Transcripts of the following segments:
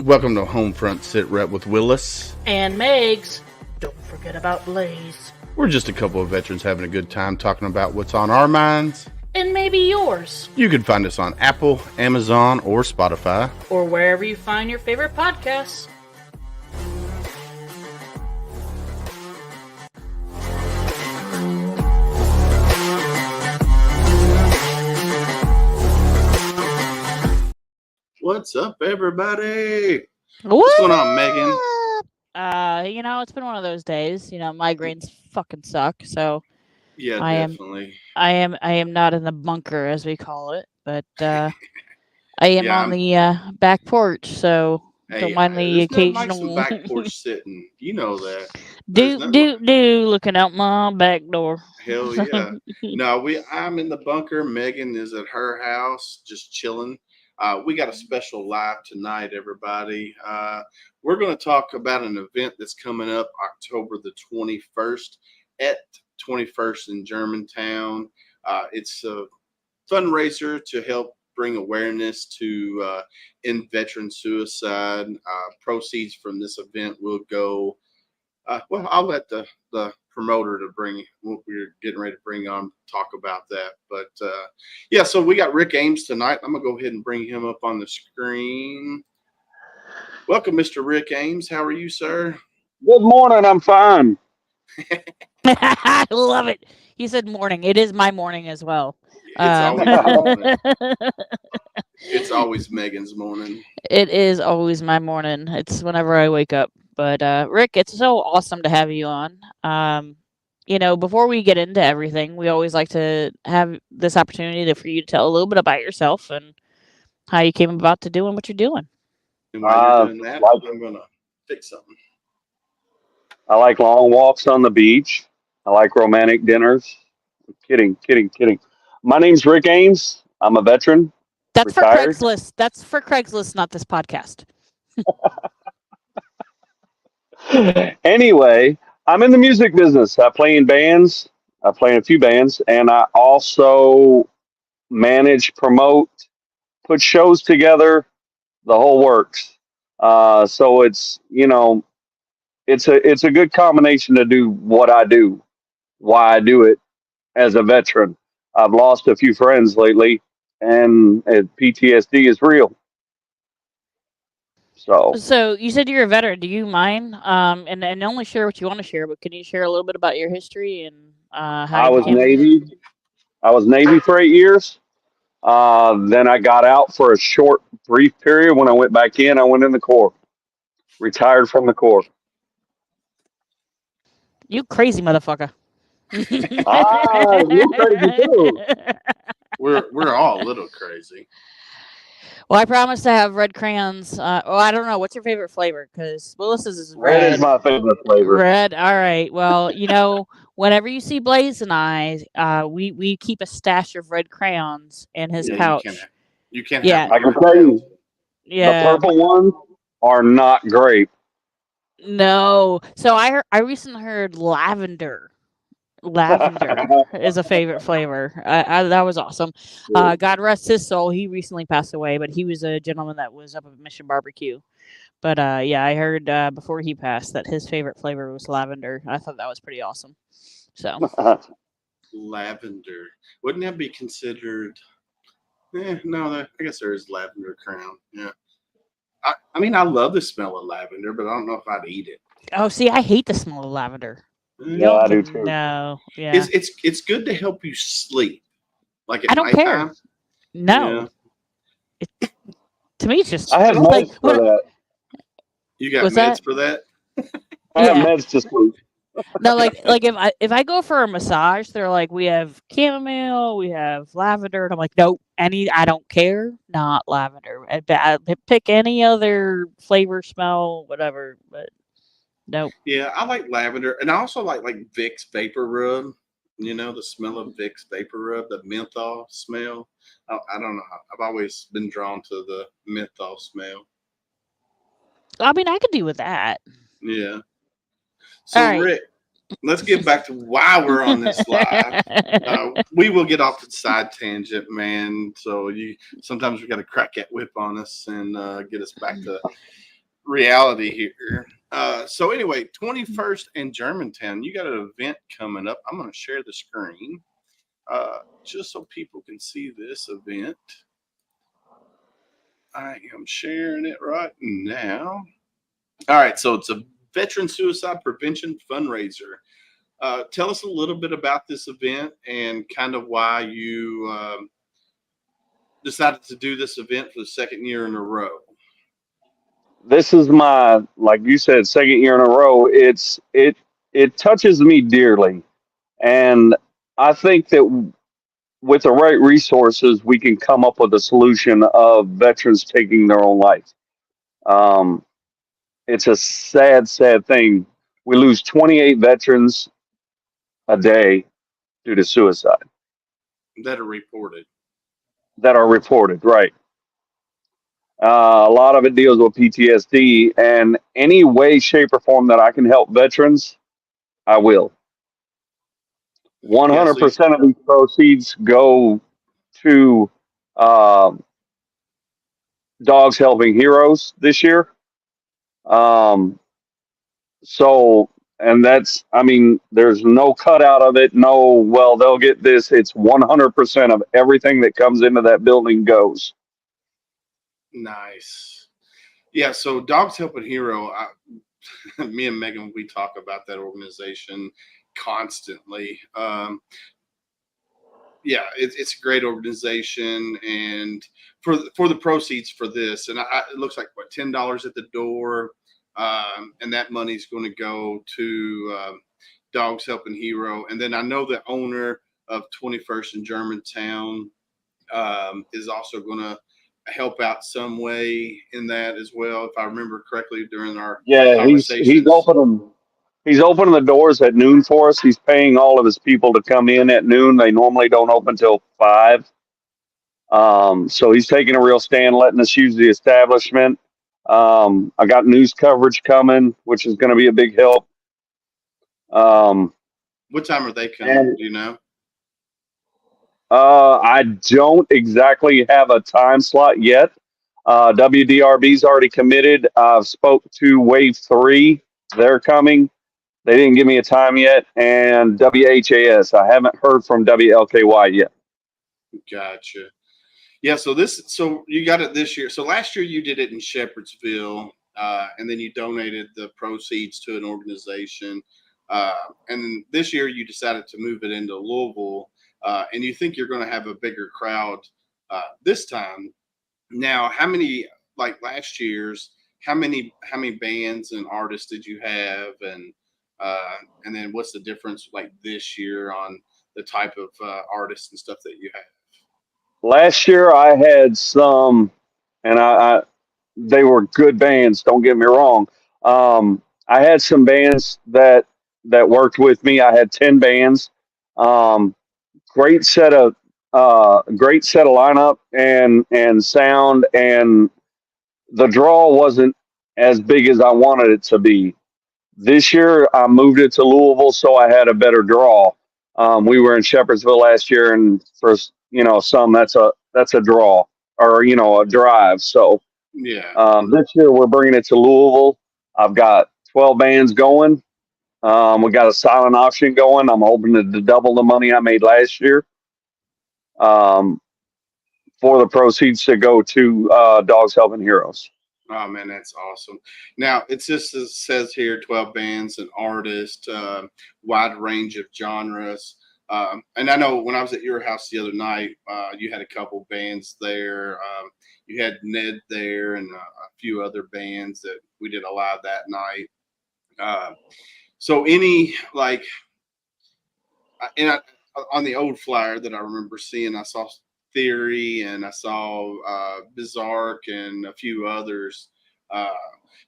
Welcome to Homefront Sit Rep with Willis and Megs. Don't forget about Blaze. We're just a couple of veterans having a good time talking about what's on our minds. And maybe yours. You can find us on Apple, Amazon, or Spotify. Or wherever you find your favorite podcasts. What's up, everybody? What's going on, Megan? It's been one of those days. Migraines fucking suck. So yeah, definitely. I am not in the bunker as we call it, but I am on the back porch. So don't mind the occasional like some back porch sitting. You know that. Do looking out my back door. Hell yeah. No, I'm in the bunker. Megan is at her house, just chilling. We got a special live tonight, everybody. We're going to talk about an event that's coming up October the 21st at 21st in Germantown. It's a fundraiser to help bring awareness to end veteran suicide. Proceeds from this event will go. I'll let the promoter to bring what we're getting ready to bring on talk about that. But so we got Rick Ames tonight. I'm gonna go ahead and bring him up on the screen. Welcome, Mr. Rick Ames. How are you, sir? Good morning. I'm fine. I love it. He said morning. It is my morning as well. It's always Megan's morning. It is always my morning. It's whenever I wake up. But Rick, it's so awesome to have you on. Before we get into everything, we always like to have this opportunity for you to tell a little bit about yourself and how you came about to doing what you're doing. And while you're doing that, I'm going to fix something. I like long walks on the beach. I like romantic dinners. Kidding. My name's Rick Ames. I'm a veteran. That's retired. For Craigslist. That's for Craigslist, not this podcast. Anyway, I'm in the music business. I play in bands. I play in a few bands, and I also manage, promote, put shows together, the whole works. So it's a good combination to do what I do, why I do it as a veteran. I've lost a few friends lately, and PTSD is real. So you said you're a veteran. Do you mind? And only share what you want to share, but can you share a little bit about your history and how I was Navy. I was Navy for 8 years. Then I got out for a short, brief period. When I went back in, I went in the Corps. Retired from the Corps. You crazy motherfucker. You crazy too. We're all a little crazy. Well, I promise to have red crayons. I don't know. What's your favorite flavor? Because Willis's is red. Red is my favorite flavor. Red. All right. Well, whenever you see Blaze and I, we keep a stash of red crayons in his pouch. You can't have I can tell you. Yeah. The purple ones are not grape. No. So I recently heard lavender. Lavender is a favorite flavor. That was awesome. God rest his soul. He recently passed away, but he was a gentleman that was up at Mission Barbecue. But I heard before he passed that his favorite flavor was lavender. I thought that was pretty awesome. So lavender, wouldn't that be considered? No, I guess there is lavender crown. Yeah. I mean, I love the smell of lavender, but I don't know if I'd eat it. Oh, see, I hate the smell of lavender. Yeah, I do too. No, yeah. It's good to help you sleep. Like at I don't nighttime. care. No. Yeah. To me, it's just. I have meds for that. You got meds for that? I have meds to sleep. No, like if I go for a massage, they're like, we have chamomile, we have lavender, and I'm like, nope, I don't care, not lavender. I pick any other flavor, smell, whatever, but nope. Yeah, I like lavender, and I also like Vicks Vapor Rub. The smell of Vicks Vapor Rub, the menthol smell. I don't know. I've always been drawn to the menthol smell. I mean, I could do with that. Yeah. So, right. Rick, let's get back to why we're on this live. We will get off the side tangent, man. So sometimes we got to crack that whip on us and get us back to reality here. So anyway, 21st in Germantown, you got an event coming up. I'm going to share the screen just so people can see this event. I am sharing it right now. All right, so it's a veteran suicide prevention fundraiser. Tell us a little bit about this event and kind of why you decided to do this event for the second year in a row. This is my, like you said, second year in a row. It touches me dearly, and I think that with the right resources, we can come up with a solution of veterans taking their own life. Um, it's a sad, sad thing. We lose 28 veterans a day due to suicide That are reported. that are reported, right? A lot of it deals with PTSD, and any way, shape, or form that I can help veterans, I will. Yeah, so 100% of these proceeds go to uh, Dogs Helping Heroes this year. Um, so, and that's, I mean, there's no cutout of it. No, well, they'll get this. It's 100% of everything that comes into that building goes. nice. Yeah, so Dogs Helping Hero, me and Megan, we talk about that organization constantly. Yeah, it's a great organization, and for the proceeds for this, and it looks like what $10 at the door, and that money's going to go to Dogs Helping Hero, and then I know the owner of 21st in Germantown is also going to help out some way in that as well, if I remember correctly during our Yeah, conversations. he's opening the doors at noon for us. He's paying all of his people to come in at noon. They normally don't open till 5. So he's taking a real stand, letting us use the establishment. I got news coverage coming, which is going to be a big help. Um, What time are they coming? and Do you know? I don't exactly have a time slot yet. WDRB's already committed. I've spoke to Wave 3. They're coming. They didn't give me a time yet. And WHAS. I haven't heard from WLKY yet. Gotcha. Yeah, so you got it this year. So last year you did it in Shepherdsville, and then you donated the proceeds to an organization. Uh, and then this year you decided to move it into Louisville, and you think you're going to have a bigger crowd this time. Now, how many like last year's? How many bands and artists did you have, and then what's the difference like this year on the type of artists and stuff that you have? Last year I had some, and they were good bands. Don't get me wrong. I had some bands that worked with me. I had 10 bands. Um, great set of lineup and sound, and the draw wasn't as big as I wanted it to be. This year I moved it to Louisville, so I had a better draw. We were in Shepherdsville last year, and for some that's a draw, or a drive. So Yeah. this year we're bringing it to Louisville. I've got 12 bands going. We got a silent auction going. I'm hoping to double the money I made last year. Um, for the proceeds to go to Dogs Helping Heroes. Oh man, that's awesome. Now it's just it says here 12 bands and artists, wide range of genres. And I know when I was at your house the other night, you had a couple bands there. You had Ned there and a few other bands that we did a live that night. So any like, and on the old flyer that I remember seeing, I saw Theory and I saw Bizarre and a few others. Uh,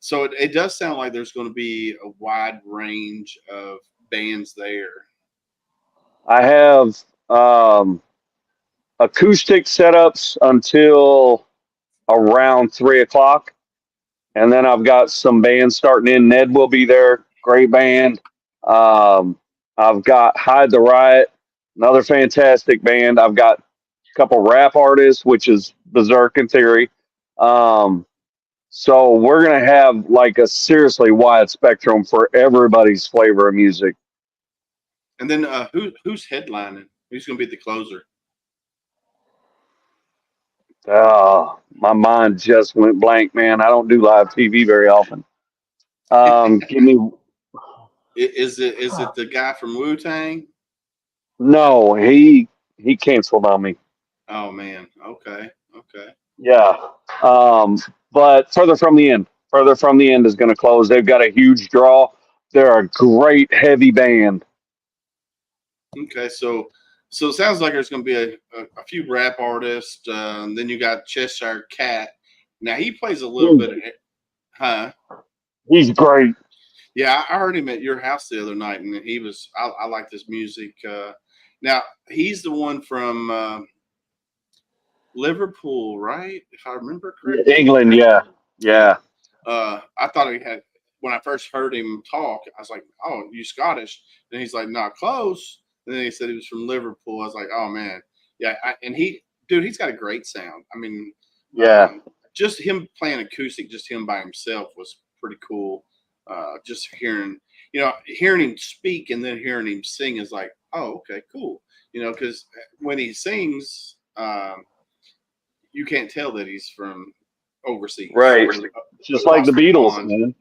so it does sound like there's going to be a wide range of bands there. I have acoustic setups until around 3 o'clock, and then I've got some bands starting in. Ned will be there, great band. Um, I've got Hide the Riot, another fantastic band. I've got a couple rap artists, which is Berserk and Theory. Um, So we're gonna have like a seriously wide spectrum for everybody's flavor of music. And then who's headlining? Who's going to be the closer? My mind just went blank, man. I don't do live TV very often. Give me Is it the guy from Wu Tang? no. He canceled on me. Oh man. Okay. Okay. Yeah. Um, but Further from the end is going to close. They've got a huge draw. They're a great heavy band. Okay. So it sounds like there's going to be a few rap artists. Then you got Cheshire Cat. Now he plays a little bit of it, huh? He's great. Yeah, I heard him at your house the other night, and he was. I like this music. Now he's the one from Liverpool, right? If I remember correctly. England, yeah. Yeah. Yeah. I thought he had when I first heard him talk. I was like, "Oh, you Scottish?" And he's like, "Not close." And then he said he was from Liverpool. I was like, "Oh man, yeah." And he's got a great sound. I mean, Yeah. just him playing acoustic, just him by himself was pretty cool. Just hearing him speak and then hearing him sing is like, oh, okay, cool. Because when he sings, you can't tell that he's from overseas. Right. Just like Across the the Beatles, pond. man.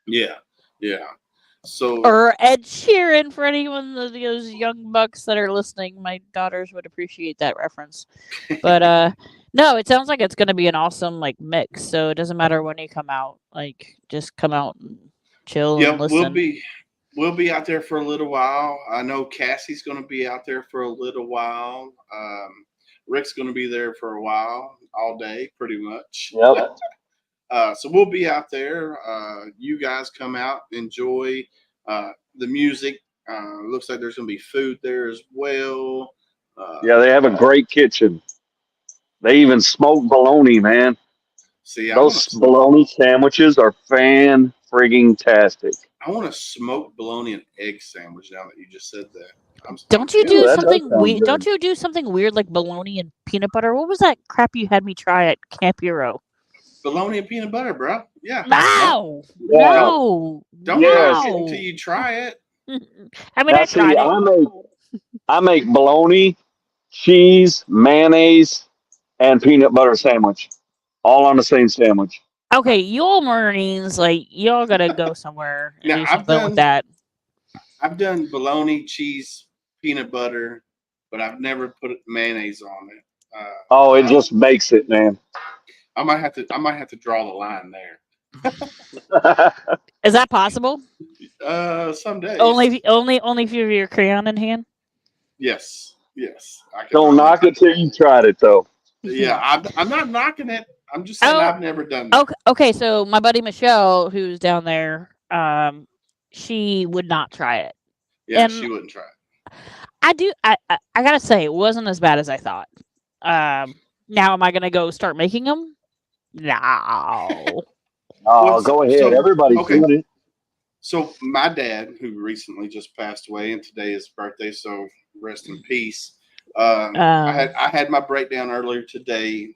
Yeah, yeah. So Or Ed Sheeran for anyone of those young bucks that are listening. My daughters would appreciate that reference. But no, it sounds like it's gonna be an awesome like mix. So it doesn't matter when you come out. Like just come out and chill and yeah, we'll listen. be out there for a little while. I know Cassie's going to be out there for a little while. Rick's going to be there for a while, all day, pretty much. Yep. So we'll be out there. You guys come out, enjoy the music. Looks like there's going to be food there as well. Yeah, they have a great kitchen. They even smoke bologna, man. See, Those bologna sandwiches are fan frigging tastic. I want a smoked bologna and egg sandwich. Now that you just said that, Don't you Yeah, do that does something sound weird? Don't good. you do something weird like bologna and peanut butter? What was that crap you had me try at Camp Hero? bologna and peanut butter, bro. Yeah. No, Yeah. Don't Yes. knock it until you try it. I mean, Now I see, tried it. I make bologna, cheese, mayonnaise, and peanut butter sandwich, all on the same sandwich. Okay, y'all Marines, like y'all gotta go somewhere and Now do something with that. I've done bologna, cheese, peanut butter, but I've never put mayonnaise on it. Oh, it just makes it, man. I might have to draw the line there. Is that possible? Some days. Only if you have your crayon in hand. Yes, I can Don't hardly. knock it till you tried it, though. Yeah, I'm not knocking it. I'm just saying Oh, I've never done that. okay. So my buddy Michelle, who's down there, she would not try it, Yeah, and she wouldn't try it. I do. I gotta say, it wasn't as bad as I thought. Now am I gonna go start making them? No. Oh, go ahead. Everybody's okay. doing it. So my dad, who recently just passed away, and today is his birthday, so rest in peace. I had my breakdown earlier today.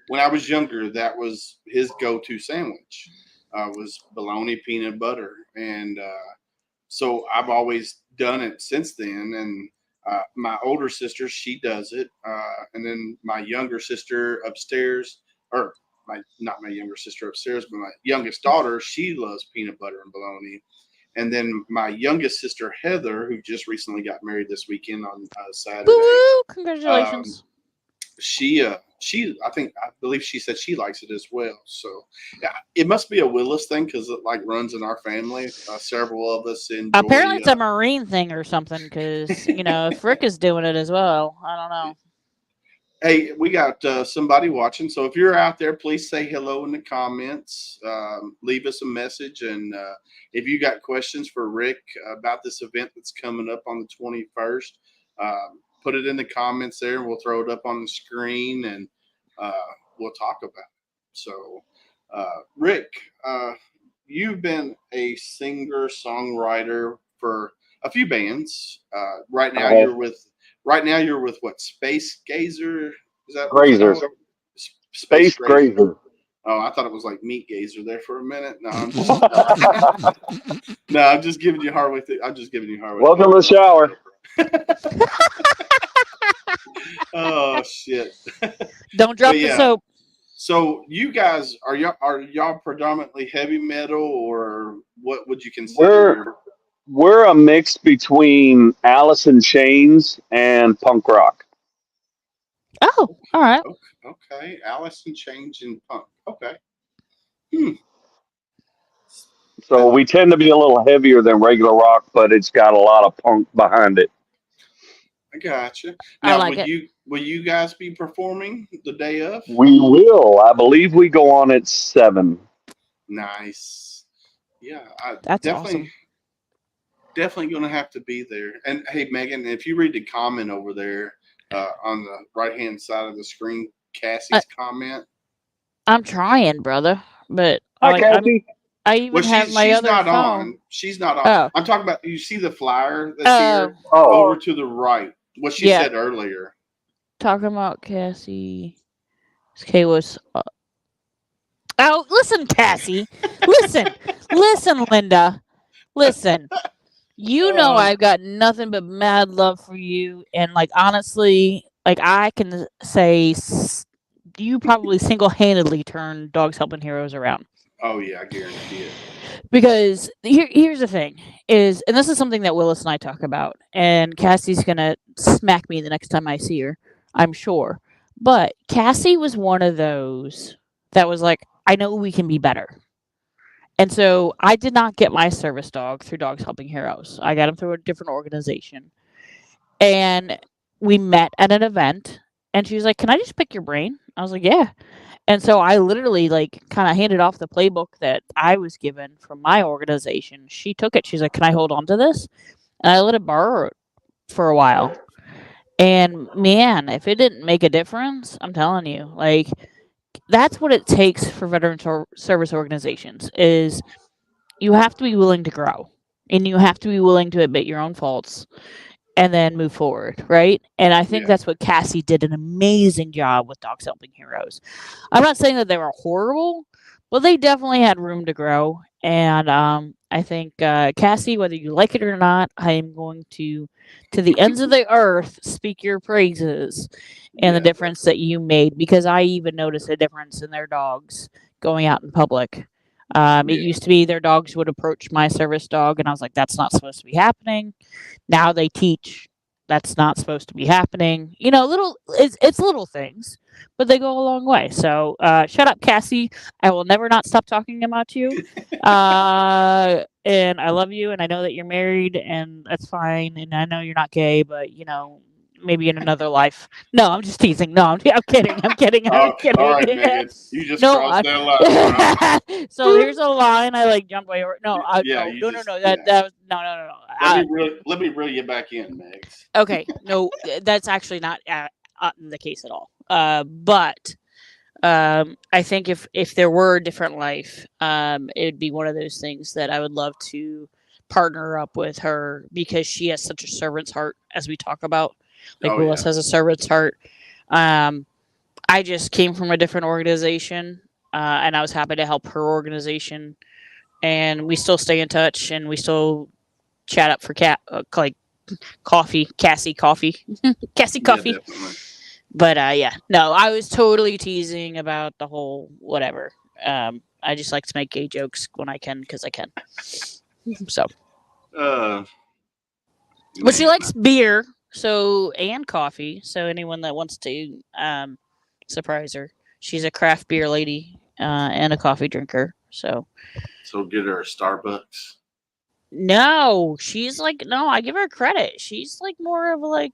When I was younger, that was his go-to sandwich. Was bologna peanut butter, and so I've always done it since then. And my older sister, she does it, and then my younger sister upstairs, or not my younger sister upstairs, but my youngest daughter, she loves peanut butter and bologna. And then my youngest sister Heather, who just recently got married this weekend on Saturday. Woo! Congratulations. I believe she said she likes it as well. So yeah, it must be a Willis thing because it like runs in our family. Several of us enjoy. Apparently, it's a Marine thing or something. Because if Rick is doing it as well, I don't know. Hey, we got somebody watching. So if you're out there, please say hello in the comments. Leave us a message. And if you got questions for Rick about this event that's coming up on the 21st, put it in the comments there and we'll throw it up on the screen and we'll talk about it. So, Rick, you've been a singer-songwriter for a few bands. Right now you're with what? Space Gazer? Is that Grazer. what Space Grazer. Oh, I thought it was like meat gazer there for a minute. No, I'm just no, I'm just giving you hard way. I'm just giving you hard way. Welcome to the shower. Oh shit! Don't drop But the yeah, soap. so you guys are y'all predominantly heavy metal, or what would you consider We're your? we're a mix between Alice in Chains and punk rock. Oh, all right. Okay, Alice in Chains and punk. Okay. Hmm. So we tend to be a little heavier than regular rock, but it's got a lot of punk behind it. I gotcha. I Now, like it. will you guys be performing the day of? We will. I believe we go on at 7. Nice. Yeah, I That's definitely awesome. definitely gonna have to be there. And hey, Megan, if you read the comment over there on the right hand side of the screen, I, Cassie's comment. I'm trying, brother, but Hi, like Kathy. I Well, even have my she's other not phone. on. She's not on. Oh, I'm talking about. You see the flyer that's oh, here Oh, over to the right. What she yeah. said earlier. Talking about Cassie. Kay was. Oh, listen, Cassie. Listen, listen, Linda. Listen. You know Uh, I've got nothing but mad love for you, and like honestly, like I can say, you probably single-handedly turned Dogs Helping Heroes around. oh yeah, I guarantee it. Because here's the thing is, and this is something that Willis and I talk about, and Cassie's gonna smack me the next time I see her, I'm sure. But Cassie was one of those that was like, I know we can be better. And so I did not get my service dog through Dogs Helping Heroes. I got him through a different organization. And we met at an event, and she was like, "Can I just pick your brain?" I was like, "Yeah." And so I literally like kind of handed off the playbook that I was given from my organization. She took it. She's like, "Can I hold on to this?" And I let it borrow it for a while. And man, if it didn't make a difference, I'm telling you, like that's what it takes for veteran service organizations is you have to be willing to grow and you have to be willing to admit your own faults and then move forward, right? And I think Yeah, that's what Cassie did an amazing job with Dogs Helping Heroes. I'm not saying that they were horrible, but they definitely had room to grow. And I think Cassie, whether you like it or not, I am going to the ends of the earth speak your praises and the yeah, difference that you made because I even noticed a difference in their dogs going out in public. It yeah, used to be their dogs would approach my service dog, and I was like, "That's not supposed to be happening." Now they teach that's not supposed to be happening. You know, little it's little things, but they go a long way. So shut up, Cassie. I will never not stop talking about you. And I love you, and I know that you're married, and that's fine. And I know you're not gay, but you know, maybe in another life. No, I'm just teasing. No, I'm kidding. I'm kidding. I'm Oh, all kidding. right, Megan. You just No, crossed that line, bro. so here's a line I like jump way over. No, Yeah, no, you no, no, just no. yeah. That was no, no, no, no. Let me reel you back in, Megs. Okay, no, that's actually not the case at all. But I think if there were a different life, it would be one of those things that I would love to partner up with her because she has such a servant's heart, as we talk about. Like Oh Willis yeah, has a servant's heart. Um, I just came from a different organization, and I was happy to help her organization. And we still stay in touch, and we still chat up for like coffee, Cassie coffee, Cassie yeah, coffee. definitely. But yeah, no, I was totally teasing about the whole whatever. I just like to make gay jokes when I can because I can. So, Uh, but she man, likes beer, so and coffee. So anyone that wants to surprise her, she's a craft beer lady and a coffee drinker. So so get her a Starbucks. no, she's like no. I give her credit. She's like more of a like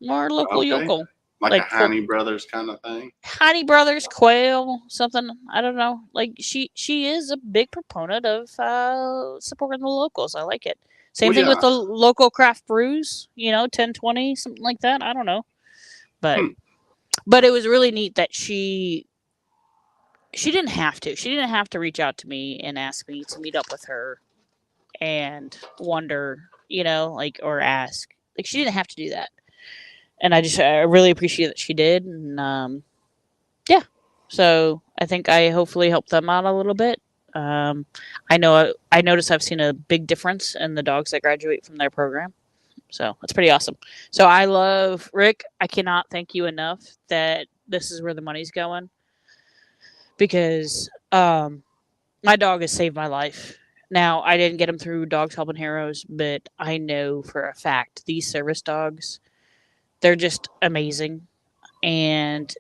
more local Okay, yokel. like a Like Heine Brothers kind of thing. Honey Brothers Quail, something I don't know. Like she is a big proponent of supporting the locals. I like it. Same Well, thing with yeah. the local craft brews. 1020 something like that. I don't know, but Hmm. but it was really neat that she didn't have to. She didn't have to reach out to me and ask me to meet up with her and wonder, like or ask. Like she didn't have to do that, and I really appreciate that she did. And yeah. So I think I hopefully helped them out a little bit. I know I notice I've seen a big difference in the dogs that graduate from their program. So that's pretty awesome. So I love Rick. I cannot thank you enough that this is where the money's going because my dog has saved my life. Now I didn't get him through Dogs Helping Heroes, but I know for a fact these service dogs, they're just amazing, and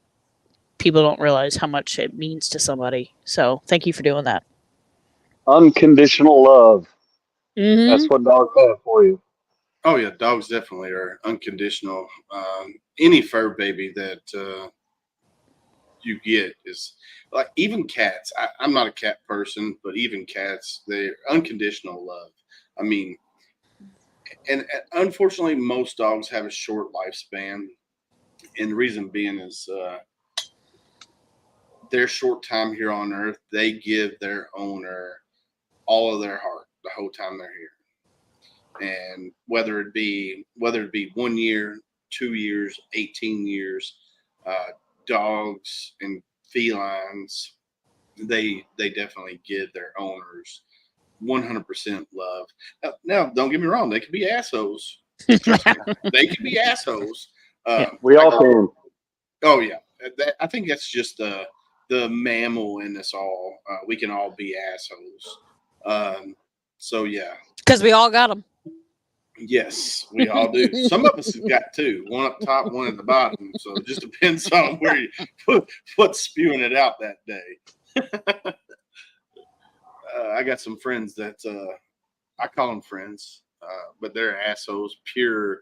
people don't realize how much it means to somebody. So thank you for doing that. Unconditional love. Mm-hmm. That's what dogs have for you. Oh yeah, dogs definitely are unconditional. Any fur baby that you get is like even cats. I'm not a cat person, but even cats, they're unconditional love. I mean, and unfortunately, most dogs have a short lifespan, and the reason being is their short time here on Earth. They give their owner all of their heart the whole time they're here, and whether it be 1 year, 2 years, 18 years, dogs and felines, they definitely give their owners 100% love. Now, don't get me wrong; they could be assholes. Trust me, they could be assholes. Yeah. We all can. Oh yeah, I think that's just the mammal in us all. We can all be assholes. So yeah, Because we all got them. yes, we all do. Some of us have got two, one up top, one at the bottom. So it just depends on where you what's spewing it out that day. I got some friends that I call them friends, but they're assholes, pure,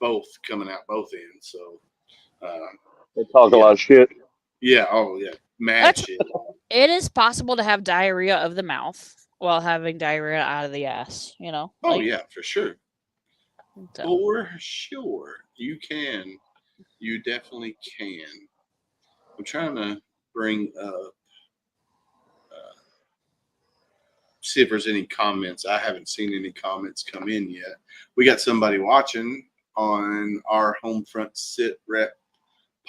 both coming out both ends. So They talk a yeah, lot of shit. yeah, oh yeah, mad That's, shit. it is possible to have diarrhea of the mouth while having diarrhea out of the ass. You know. Oh Like, yeah, for sure. so. For sure. You can. You definitely can. I'm trying to bring up, see if there's any comments. I haven't seen any comments come in yet. We got somebody watching on our Homefront Sit Rep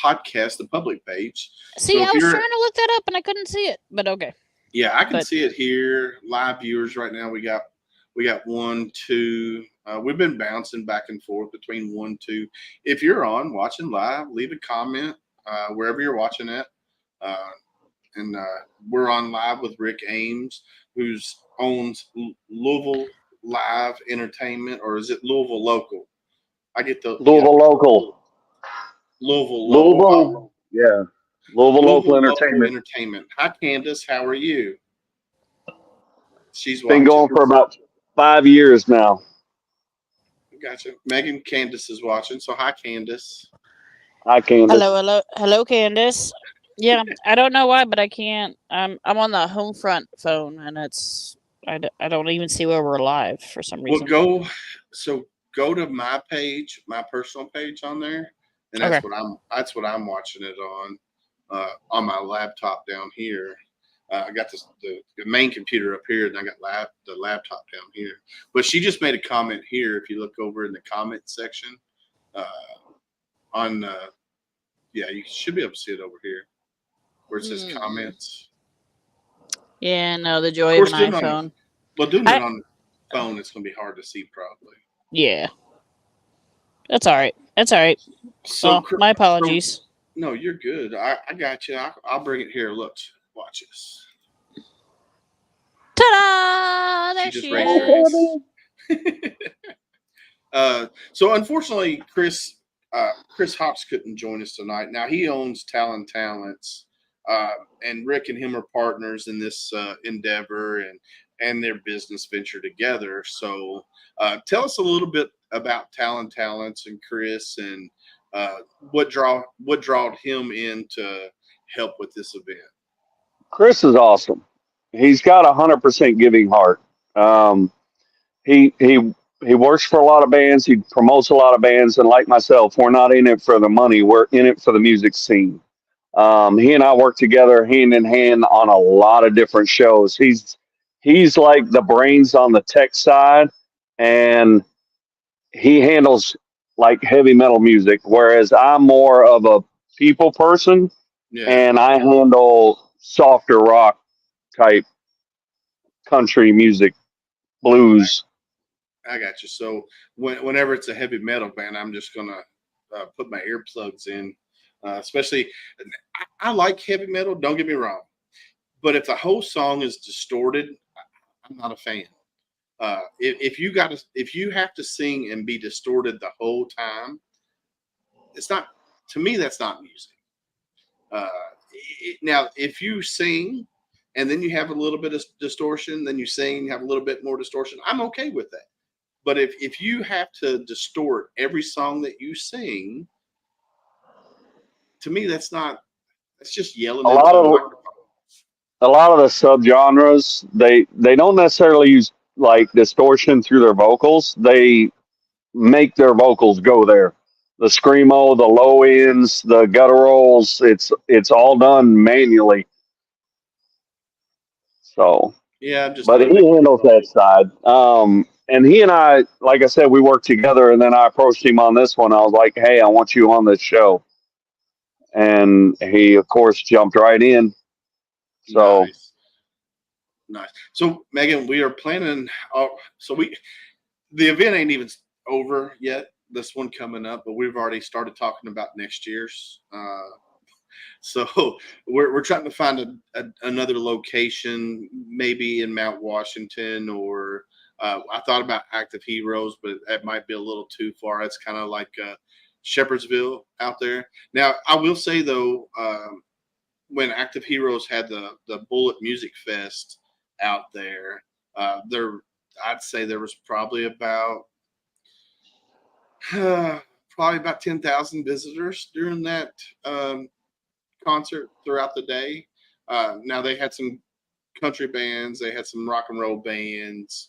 podcast, the public page. See, So I if was you're, trying to look that up and I couldn't see it, but okay. yeah, I can But see it here. Live viewers right now. We got one, two. We've been bouncing back and forth between 1, 2. If you're on watching live, leave a comment wherever you're watching it. Uh, and we're on live with Rick Ames, who's owns Louisville Live Entertainment, or is it Louisville Local? I get the Louisville local. Louisville Local. Louisville. Yeah. Louisville local Louisville Local entertainment. Entertainment. Hi, Candace. How are you? She's Been watching. going for about 5 years now. Gotcha. Megan, Candace is watching. So hi, Candace. Hi, Candace. hello, Candace. Yeah, I don't know why, but I can't. I'm on the home front phone, and I don't even see where we're live for some Well, reason. go to my page, my personal page on there, and Okay. that's what I'm watching it on my laptop down here. I got the main computer up here, and I got the laptop down here. But she just made a comment here. If you look over in the comment section, yeah, you should be able to see it over here where it says comments. Yeah, no, the joy of an iPhone. Doing it on the phone, it's going to be hard to see probably. Yeah. That's all right. So, my apologies. No, you're good. I got you. I'll bring it here. Look, watch this. Ta-da! There she is. So unfortunately, Chris Hops couldn't join us tonight. Now he owns Talon Talents, and Rick and him are partners in this endeavor and their business venture together. So tell us a little bit about Talon Talents and Chris, and what drawed him in to help with this event. Chris is awesome. He's got 100% giving heart. He works for a lot of bands. He promotes a lot of bands, and like myself, we're not in it for the money. We're in it for the music scene. He and I work together hand in hand on a lot of different shows. He's like the brains on the tech side, and he handles like heavy metal music, whereas I'm more of a people person Yeah, and I handle softer rock type country music, blues. I got you. So whenever it's a heavy metal band, I'm just gonna put my earplugs in. Especially, I like heavy metal. Don't get me wrong, but if the whole song is distorted, I'm not a fan. If you have to sing and be distorted the whole time, it's not, to me. That's not music. Uh, Now, if you sing and then you have a little bit of distortion, then you sing, have a little bit more distortion, I'm okay with that. But if you have to distort every song that you sing, to me, that's just yelling A into lot a of microphone. a lot of the subgenres, they don't necessarily use like distortion through their vocals. They make their vocals go there. The screamo, the low ends, the gutturals, it's all done manually. So, Yeah, I'm just but not a he big. handles that side. And he and I, like I said, we worked together, and then I approached him on this one. I was like, "Hey, I want you on this show," and he, of course, jumped right in. So, Nice, nice. So, Megan, we are planning. So the event ain't even over yet. This one coming up, but we've already started talking about next year's. So we're trying to find another location, maybe in Mount Washington, or I thought about Active Heroes, but that might be a little too far. It's kind of like Shepherdsville out there. Now, I will say though, when Active Heroes had the Bullet Music Fest out there, there I'd say there was probably about probably about 10,000 visitors during that concert throughout the day. Now they had some country bands, they had some rock and roll bands,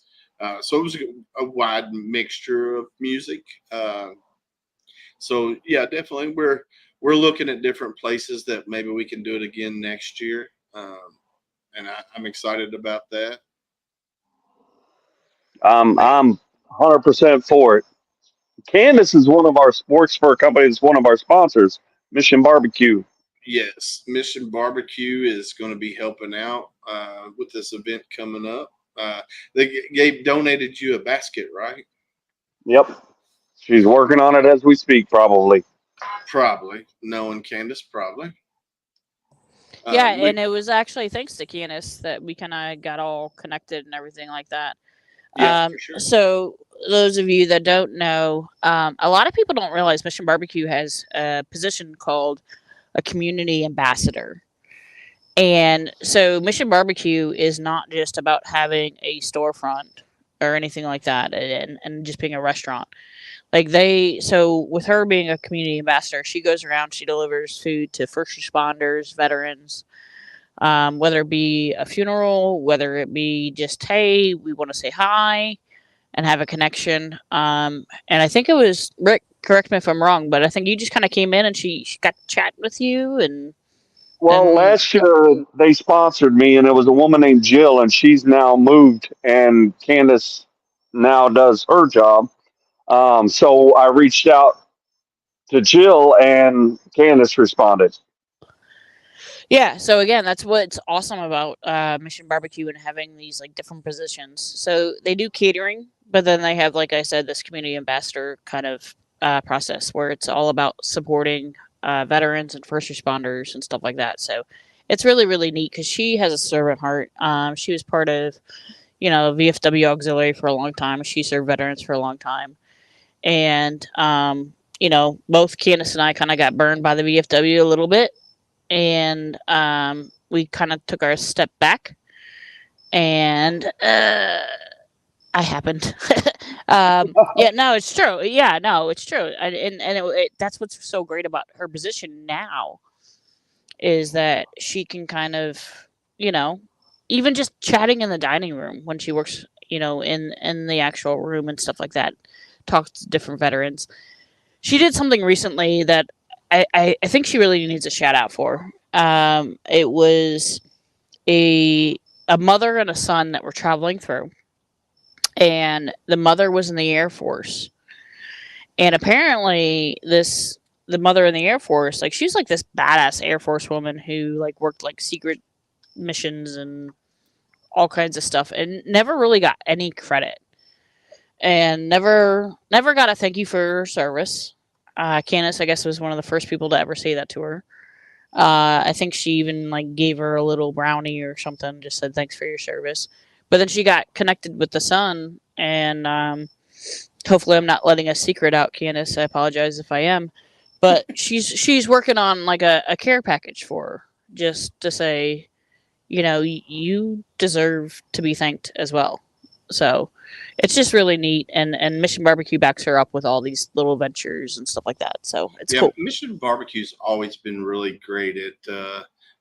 so it was a wide mixture of music. So yeah, definitely we're looking at different places that maybe we can do it again next year, and I'm excited about that. I'm 100% for it. Candace is one of our sports for a company that's one of our sponsors, Mission Barbecue. Yes, Mission Barbecue is going to be helping out with this event coming up. They gave donated you a basket, right? Yep. She's working on it as we speak, probably. Probably, knowing Candace, probably. Yeah, We and it was actually thanks to Candace that we kind of got all connected and everything like that. Yeah, for sure. So those of you that don't know, a lot of people don't realize Mission Barbecue has a position called a community ambassador. And so Mission Barbecue is not just about having a storefront or anything like that and just being a restaurant. Like so with her being a community ambassador, she goes around, she delivers food to first responders, veterans, whether it be a funeral, whether it be just, hey, we want to say hi and have a connection. And I think it was Rick, correct me if I'm wrong, but I think you just kind of came in and she got to chat with you and Well, then, last year they sponsored me, and it was a woman named Jill, and she's now moved, and Candace now does her job. So I reached out to Jill, and Candace responded. yeah. So again, that's what's awesome about Mission Barbecue and having these like different positions. So they do catering, but then they have, like I said, this community ambassador kind of process where it's all about supporting veterans and first responders and stuff like that. So it's really, really neat because she has a servant heart. She was part of, VFW Auxiliary for a long time. She served veterans for a long time. And, both Candace and I kind of got burned by the VFW a little bit. And we kind of took our step back. And I happened. Yeah, no, it's true. Yeah, no, it's true. That's what's so great about her position now is that she can kind of, you know, even just chatting in the dining room when she works, in the actual room and stuff like that, talk to different veterans. She did something recently that I think she really needs a shout out for. It was a a mother and a son that were traveling through, and the mother was in the Air Force, and apparently this the mother in the Air Force, like she's like this badass Air Force woman who like worked like secret missions and all kinds of stuff and never really got any credit and never got a thank you for her service. Candace, I guess, was one of the first people to ever say that to her. I think she even like gave her a little brownie or something, just said thanks for your service. But then she got connected with the son, and hopefully I'm not letting a secret out, Candace. I apologize if I am, but she's working on like a care package for her, just to say, you deserve to be thanked as well. So it's just really neat, and Mission Barbecue backs her up with all these little ventures and stuff like that. So it's cool. Mission Barbecue's always been really great at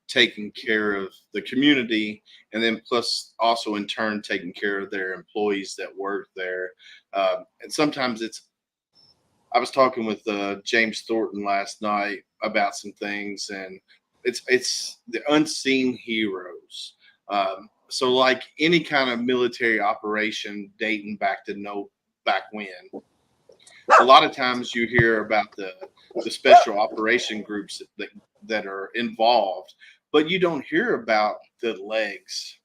taking care of the community, and then plus also in turn taking care of their employees that work there. And sometimes I was talking with James Thornton last night about some things, and it's the unseen heroes. So like any kind of military operation dating back when, a lot of times you hear about the special operation groups that are involved, but you don't hear about the legs,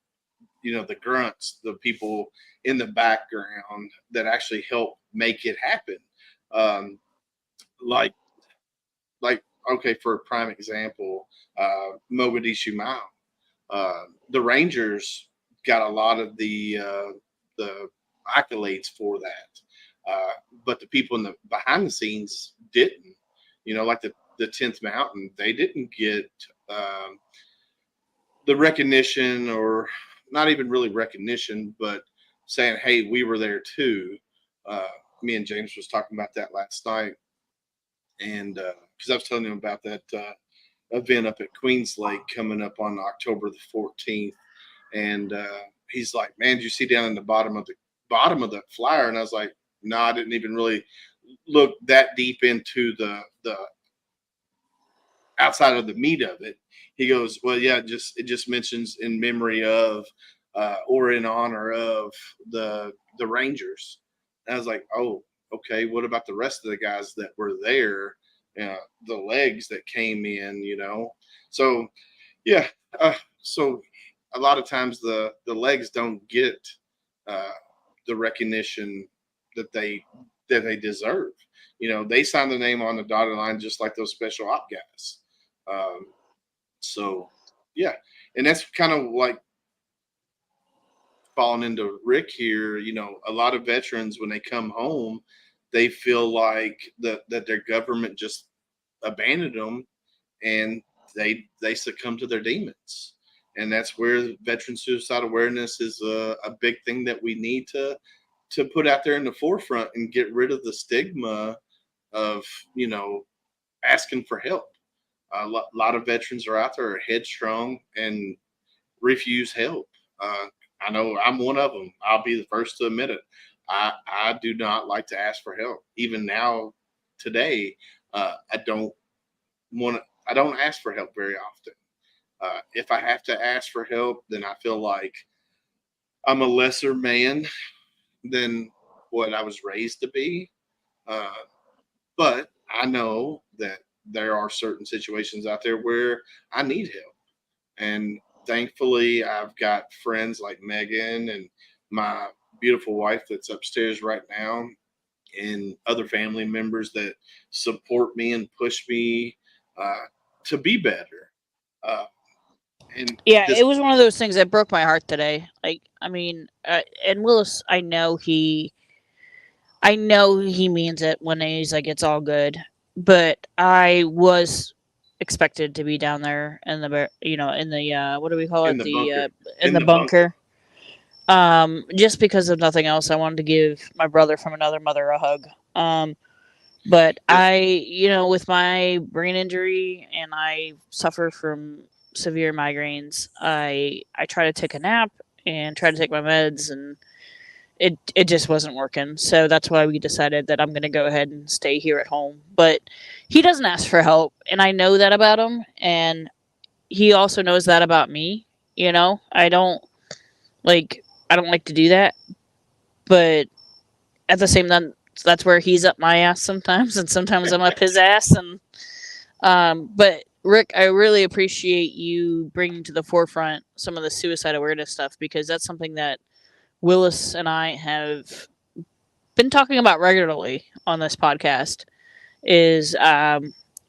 the grunts, the people in the background that actually help make it happen. Like okay, for a prime example, Mogadishu Mile. The Rangers got a lot of the accolades for that, but the people behind the scenes didn't. Like the 10th Mountain, they didn't get the recognition, or not even really recognition, but saying, "Hey, we were there too." Me and James was talking about that last night, and because I was telling him about that event up at Queens Lake coming up on October the 14th, and he's like, "Man, did you see down in the bottom of the flyer?" And I was like, "No, I didn't even really look that deep into the outside of the meat of it." He goes, "Well, yeah, it just mentions in memory of or in honor of the Rangers." And I was like, "Oh, okay. What about the rest of the guys that were there? The legs that came in, So, yeah. So a lot of times the legs don't get the recognition that they deserve. They sign the name on the dotted line just like those special op guys. So, yeah, and that's kind of like falling into Rick here. A lot of veterans, when they come home, they feel like that their government just abandoned them, and they succumb to their demons. And that's where veteran suicide awareness is a big thing that we need to put out there in the forefront and get rid of the stigma of asking for help. A lot of veterans are out there are headstrong and refuse help. I know I'm one of them. I'll be the first to admit it. I do not like to ask for help. Even now, today, I don't ask for help very often. If I have to ask for help, then I feel like I'm a lesser man than what I was raised to be. But I know that there are certain situations out there where I need help. And thankfully, I've got friends like Megan and my beautiful wife that's upstairs right now, and other family members that support me and push me to be better. And it was one of those things that broke my heart today. Like, I mean, and Willis, I know he means it when he's like, it's all good. But I was expected to be down there in the, in the what do we call it? In the bunker. Just because of nothing else, I wanted to give my brother from another mother a hug. But I, with my brain injury, and I suffer from severe migraines, I try to take a nap and try to take my meds, and it just wasn't working. So that's why we decided that I'm going to go ahead and stay here at home. But he doesn't ask for help, and I know that about him, and he also knows that about me. I don't like to do that, but at the same time, that's where he's up my ass sometimes, and sometimes I'm up his ass, and But Rick, I really appreciate you bringing to the forefront some of the suicide awareness stuff, because that's something that Willis and I have been talking about regularly on this podcast. Is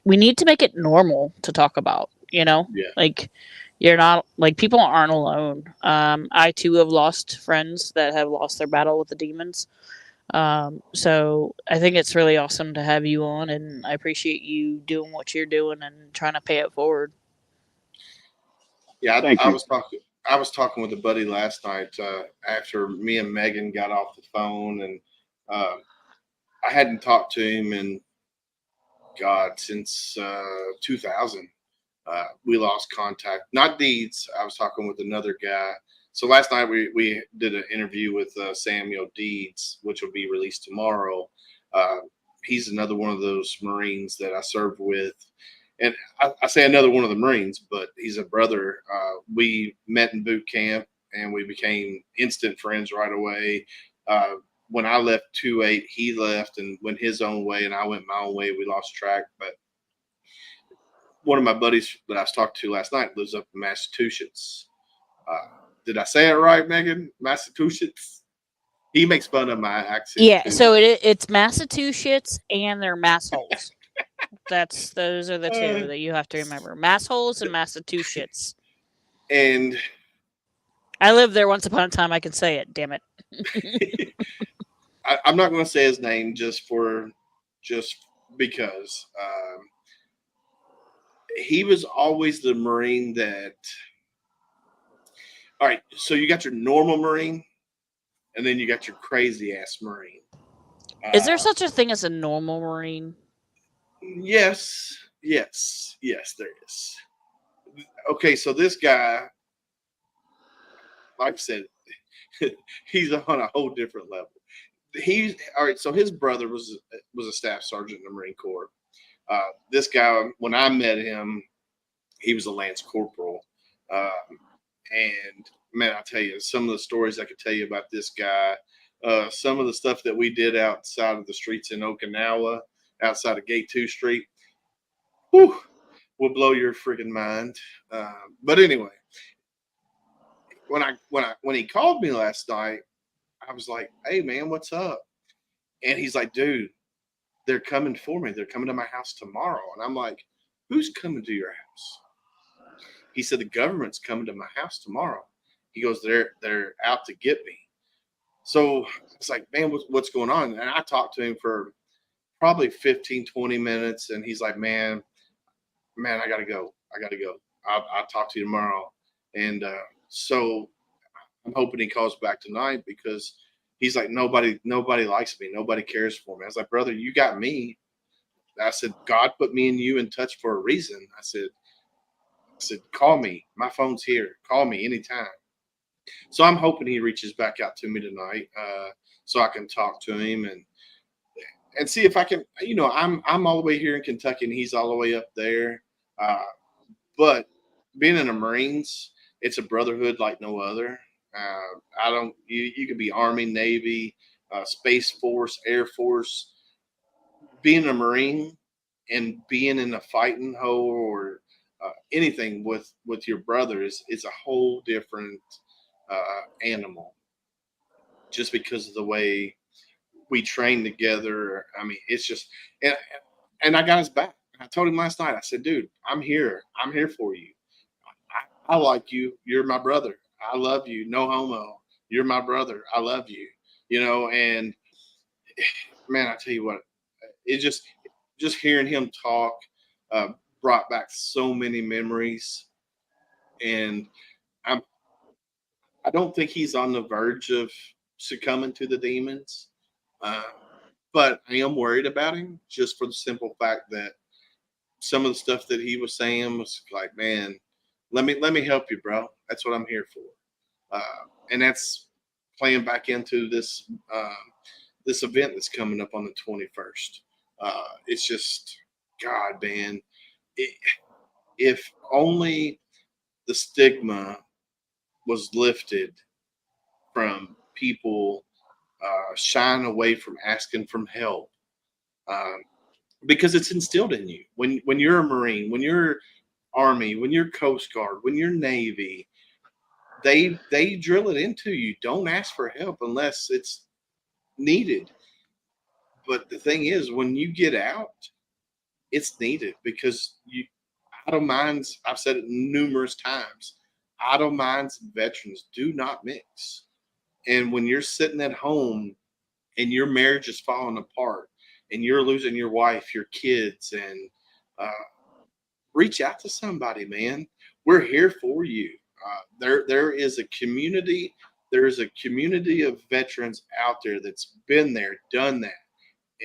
we need to make it normal to talk about. Yeah. Like, you're not, like, people aren't alone. I too have lost friends that have lost their battle with the demons. So I think it's really awesome to have you on, and I appreciate you doing what you're doing and trying to pay it forward. Yeah, Thank I you. was talking. I was talking with a buddy last night after me and Megan got off the phone, and uh, I hadn't talked to him in God since 2000. We lost contact. Not Deeds. I was talking with another guy. So last night we did an interview with Samuel Deeds, which will be released tomorrow. Uh, he's another one of those Marines that I served with. And I say another one of the Marines, but he's a brother. We met in boot camp and we became instant friends right away. Uh, when I left 2-8, he left and went his own way, and I went my own way. We lost track. But one of my buddies that I was talking to last night lives up in Massachusetts. Did I say it right, Megan? Massachusetts? He makes fun of my accent. Yeah, too. so it's Massachusetts and they're massholes. Those are the two that you have to remember: massholes and Massachusetts. And I lived there once upon a time. I can say it. Damn it. I'm not going to say his name just because he was always the Marine that. All right, so you got your normal Marine, and then you got your crazy ass Marine. Is there such a thing as a normal Marine? Yes, there is. Okay, so this guy, like I said, he's on a whole different level. He's all right. So his brother was a staff sergeant in the Marine Corps. This guy, when I met him, he was a lance corporal. And man, I tell you, some of the stories I could tell you about this guy, some of the stuff that we did outside of the streets in Okinawa, outside of Gate 2 Street, whew, will blow your freaking mind. But anyway, when he called me last night, I was like, "Hey man, what's up?" And he's like, "Dude, they're coming for me. They're coming to my house tomorrow." And I'm like, "Who's coming to your house?" He said, "The government's coming to my house tomorrow." He goes, "They're out to get me." So it's like, man, what's going on? And I talked to him for probably 15, 20 minutes. And he's like, man, I got to go. I'll talk to you tomorrow. And so I'm hoping he calls back tonight, because he's like, nobody likes me. Nobody cares for me. I was like, brother, you got me. I said, God put me and you in touch for a reason. I said, call me. My phone's here. Call me anytime. So I'm hoping he reaches back out to me tonight, so I can talk to him and see if I can. I'm all the way here in Kentucky, and he's all the way up there. But being in the Marines, it's a brotherhood like no other. I don't. You could be Army, Navy, Space Force, Air Force. Being a Marine and being in a fighting hole or anything with your brother is a whole different animal, just because of the way we train together. I mean, it's just, and I got his back. I told him last night, I said, dude, I'm here for you. I like you. You're my brother. I love you. No homo. You're my brother. I love you. And man, I tell you what, it just hearing him talk uh, brought back so many memories. And I'm I don't think he's on the verge of succumbing to the demons, uh, but I am worried about him, just for the simple fact that some of the stuff that he was saying was like, man, let me help you, bro. That's what I'm here for, and that's playing back into this event that's coming up on the 21st. It's just, God, man, it, if only the stigma was lifted from people shying away from asking for help. Um, because it's instilled in you. When you're a Marine, when you're Army, when you're Coast Guard, when you're Navy, they drill it into you. Don't ask for help unless it's needed. But the thing is, when you get out, it's needed because you idle minds. I've said it numerous times. Idle minds and veterans do not mix. And when you're sitting at home and your marriage is falling apart and you're losing your wife, your kids, and uh, reach out to somebody, man. We're here for you. There is a community. There is a community of veterans out there that's been there, done that,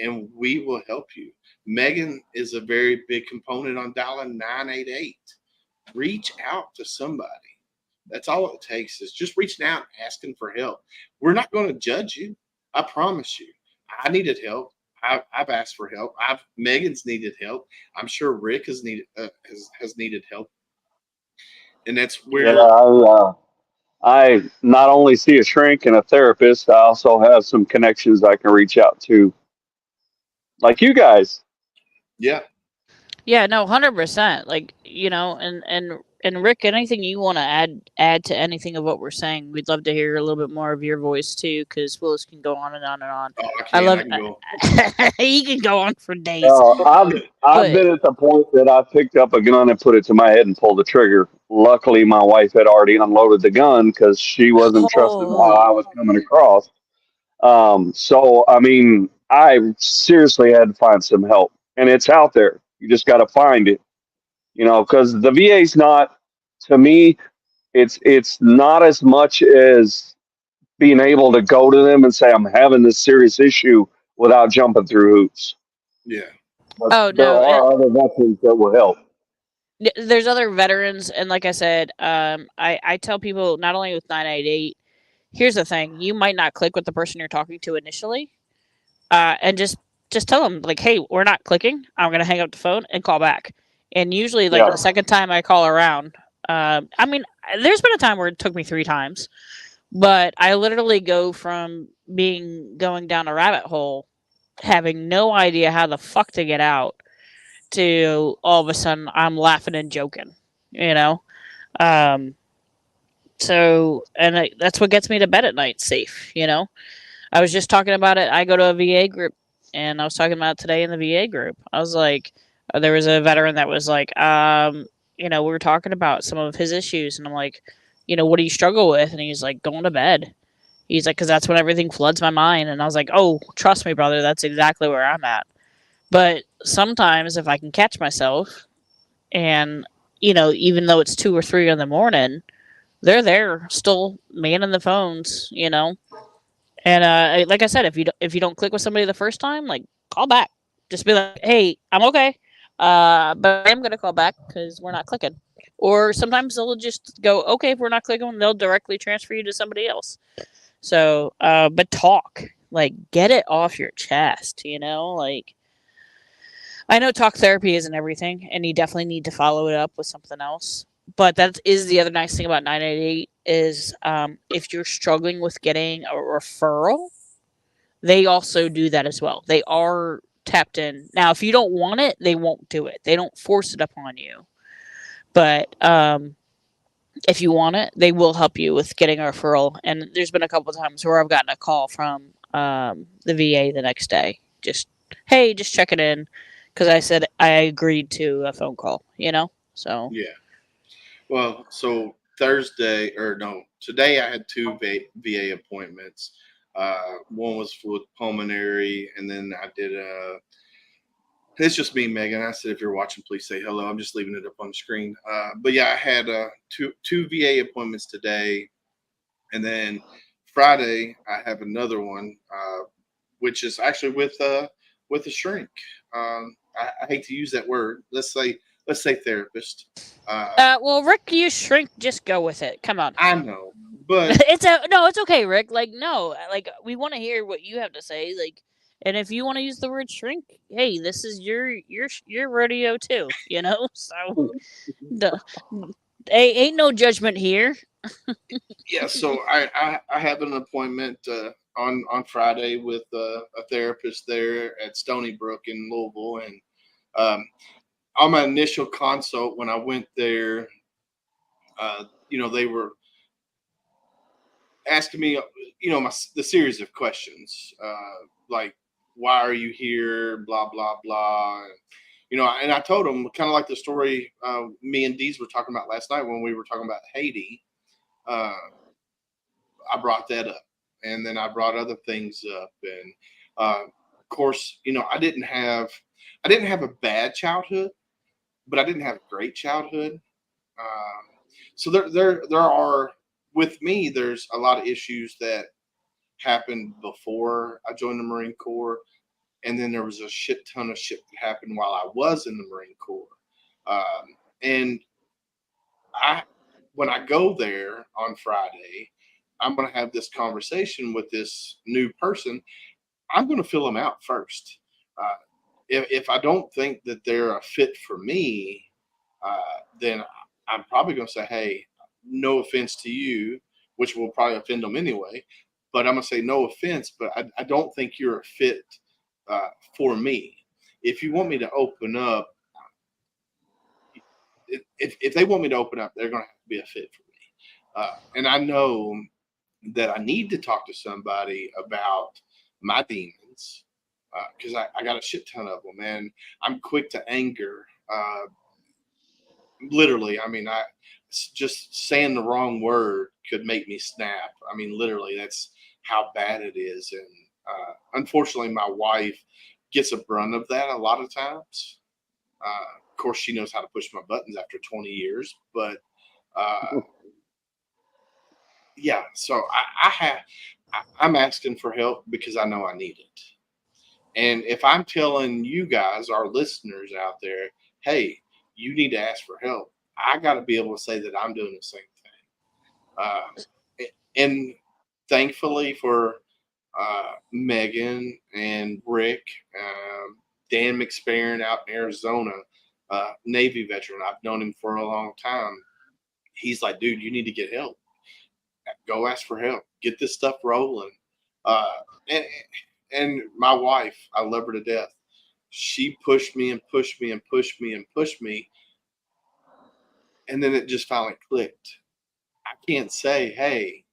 and we will help you. Megan is a very big component on dialing 988. Reach out to somebody. That's all it takes is just reaching out and asking for help. We're not going to judge you. I promise you. I needed help. I've asked for help. Megan's needed help. I'm sure Rick has needed help, and that's Yeah, where I not only see a shrink and a therapist, I also have some connections I can reach out to, like you guys. yeah. Yeah, no, 100%. Like, and Rick, anything you want to add to anything of what we're saying, we'd love to hear a little bit more of your voice too, because Willis can go on and on and on. Oh, I love I can go. he can go on for days. I've But been at the point that I picked up a gun and put it to my head and pulled the trigger. Luckily, my wife had already unloaded the gun because she wasn't trusting how oh I was coming across. So I mean, I seriously had to find some help, and it's out there. You just got to find it, because the VA's not, to me, it's not as much as being able to go to them and say I'm having this serious issue without jumping through hoops. Yeah, But oh there no, are other veterans that will help. there's other veterans, and like I said, I tell people not only with 988. Here's the thing: you might not click with the person you're talking to initially, and just tell them like, "Hey, we're not clicking. I'm gonna hang up the phone and call back." And usually, like Yeah, the second time I call around, I mean, there's been a time where it took me 3 times, but I literally go from going down a rabbit hole, having no idea how the fuck to get out, to all of a sudden I'm laughing and joking, you know. Um, that's what gets me to bed at night safe. I was just talking about it. I go to a VA group, and I was talking about it today in the VA group. I was like, there was a veteran that was like, we were talking about some of his issues, and I'm like, what do you struggle with? And he's like, going to bed. He's like, because that's when everything floods my mind. And I was like, oh, trust me, brother, that's exactly where I'm at. But sometimes if I can catch myself, and even though it's 2 or 3 in the morning, they're there still manning the phones. And like I said, if you don't click with somebody the first time, like call back. Just be like, "Hey, I'm okay, but I'm gonna call back because we're not clicking." Or sometimes they'll just go, "Okay, if we're not clicking, they'll directly transfer you to somebody else." So, but talk, like, get it off your chest. Like I know talk therapy isn't everything, and you definitely need to follow it up with something else. But that is the other nice thing about 988 is if you're struggling with getting a referral, they also do that as well. They are tapped in. Now, if you don't want it, they won't do it. They don't force it upon you. But if you want it, they will help you with getting a referral. And there's been a couple of times where I've gotten a call from the VA the next day. Just, hey, just checking in. Because I said I agreed to a phone call. So. yeah. Well, so Thursday or no, today I had two VA appointments. One was with pulmonary, and then I did a. It's just me, Megan. I said, if you're watching, please say hello. I'm just leaving it up on the screen. But yeah, I had two VA appointments today, and then Friday I have another one, which is actually with a shrink. I hate to use that word. Let's say therapist. Uh, Well, Rick, you shrink. Just go with it. Come on. I know, but It's okay, Rick. Like, no, like we want to hear what you have to say. Like, and if you want to use the word shrink, hey, this is your rodeo too. So the, ain't no judgment here. yeah. So I have an appointment on Friday with a therapist there at Stony Brook in Louisville, and on my initial consult when I went there, they were asking me, the series of questions, like, why are you here? Blah, blah, blah. And I told them kind of like the story me and Deez were talking about last night when we were talking about Haiti. I brought that up. And then I brought other things up. And of course, I didn't have a bad childhood, but I didn't have a great childhood. So there are, with me, there's a lot of issues that happened before I joined the Marine Corps, and then there was a shit ton of shit that happened while I was in the Marine Corps. And when I go there on Friday, I'm going to have this conversation with this new person. I'm going to fill them out first. If I don't think that they're a fit for me, then I'm probably going to say, hey, no offense to you, which will probably offend them anyway. But I'm going to say, no offense, but I don't think you're a fit for me. If you want me to open up, if they want me to open up, they're going to have to be a fit for me. And I know that I need to talk to somebody about my demons because I got a shit ton of them, and I'm quick to anger. Literally, I mean, just saying the wrong word could make me snap. I mean, literally, that's how bad it is. And unfortunately, my wife gets a brunt of that a lot of times. Of course, she knows how to push my buttons after 20 years, but yeah. So I'm asking for help because I know I need it. And if I'm telling you guys, our listeners out there, hey, you need to ask for help, I got to be able to say that I'm doing the same thing. And thankfully for Megan and Rick, Dan McSparron out in Arizona, Navy veteran, I've known him for a long time. He's like, dude, you need to get help. Go ask for help. Get this stuff rolling. And my wife, I love her to death. She pushed me and pushed me and pushed me and pushed me. And then it just finally clicked. I can't say, hey,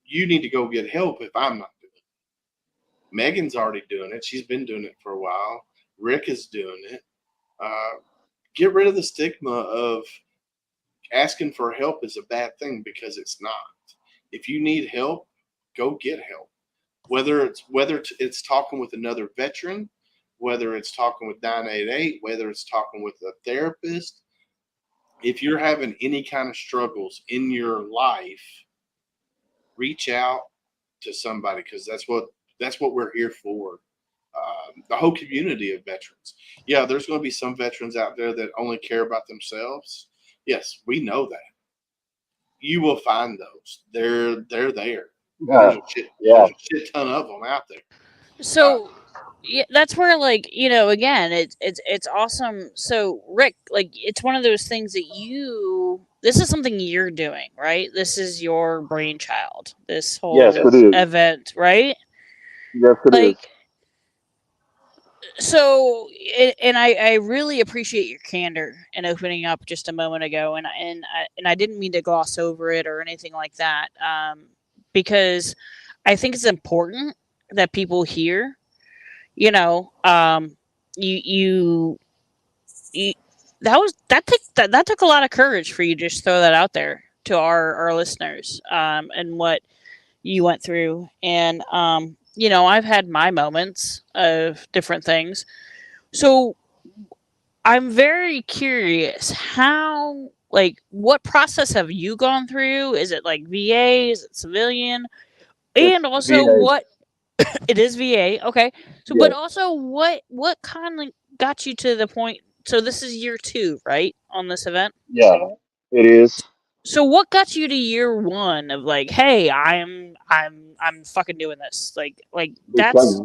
you need to go get help if I'm not doing it. Megan's already doing it. She's been doing it for a while. Rick is doing it. Get rid of the stigma of asking for help is a bad thing, because it's not. If you need help, go get help. Whether it's talking with another veteran, whether it's talking with 988, whether it's talking with a therapist, if you're having any kind of struggles in your life, reach out to somebody, because that's what we're here for. The whole community of veterans. Yeah, there's going to be some veterans out there that only care about themselves. Yes, we know that. You will find those. They're there. There's a shit ton of them out there. So yeah, that's where, like, again, it's awesome. So Rick, like, it's one of those things that this is something you're doing, right? This is your brainchild. This whole event, right? Yes, it is. So, and I really appreciate your candor and opening up just a moment ago, and I didn't mean to gloss over it or anything like that, because I think it's important that people hear. You that took a lot of courage for you to just throw that out there to our listeners, and what you went through. And I've had my moments of different things. So I'm very curious, how, like, what process have you gone through? Is it like VA? Is it civilian? And also VA. what it is VA. Okay. So, Yeah. but also what kind of got you to the point? So this is year 2, right? On this event? Yeah, it is. So what got you to year 1 of, like, hey, I'm fucking doing this? Like that's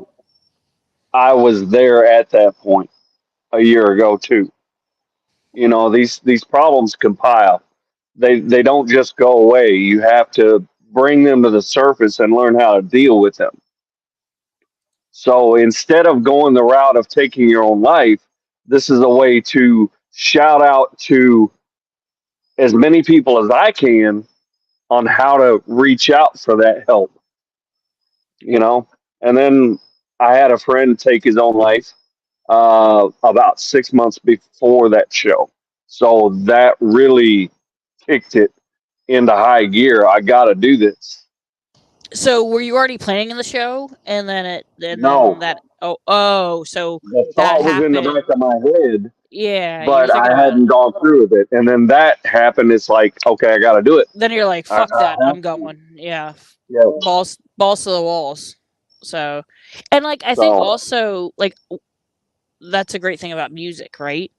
I was there at that point a year ago too. These problems compile. They don't just go away. You have to bring them to the surface and learn how to deal with them. So instead of going the route of taking your own life, this is a way to shout out to as many people as I can on how to reach out for that help, you know? And then I had a friend take his own life about 6 months before that show. So that really kicked it into high gear. I got to do this. So were you already playing in the show, and then No, so the that thought was in the happened? back of my head, Yeah, you were but thinking I about it. hadn't gone through with it. And then that happened. It's like, okay, I got to do it. Then you're like, I fuck that, have I'm to. going. Yeah, Yeah. balls to the walls. So, and like I think So, also like that's a great thing about music, right?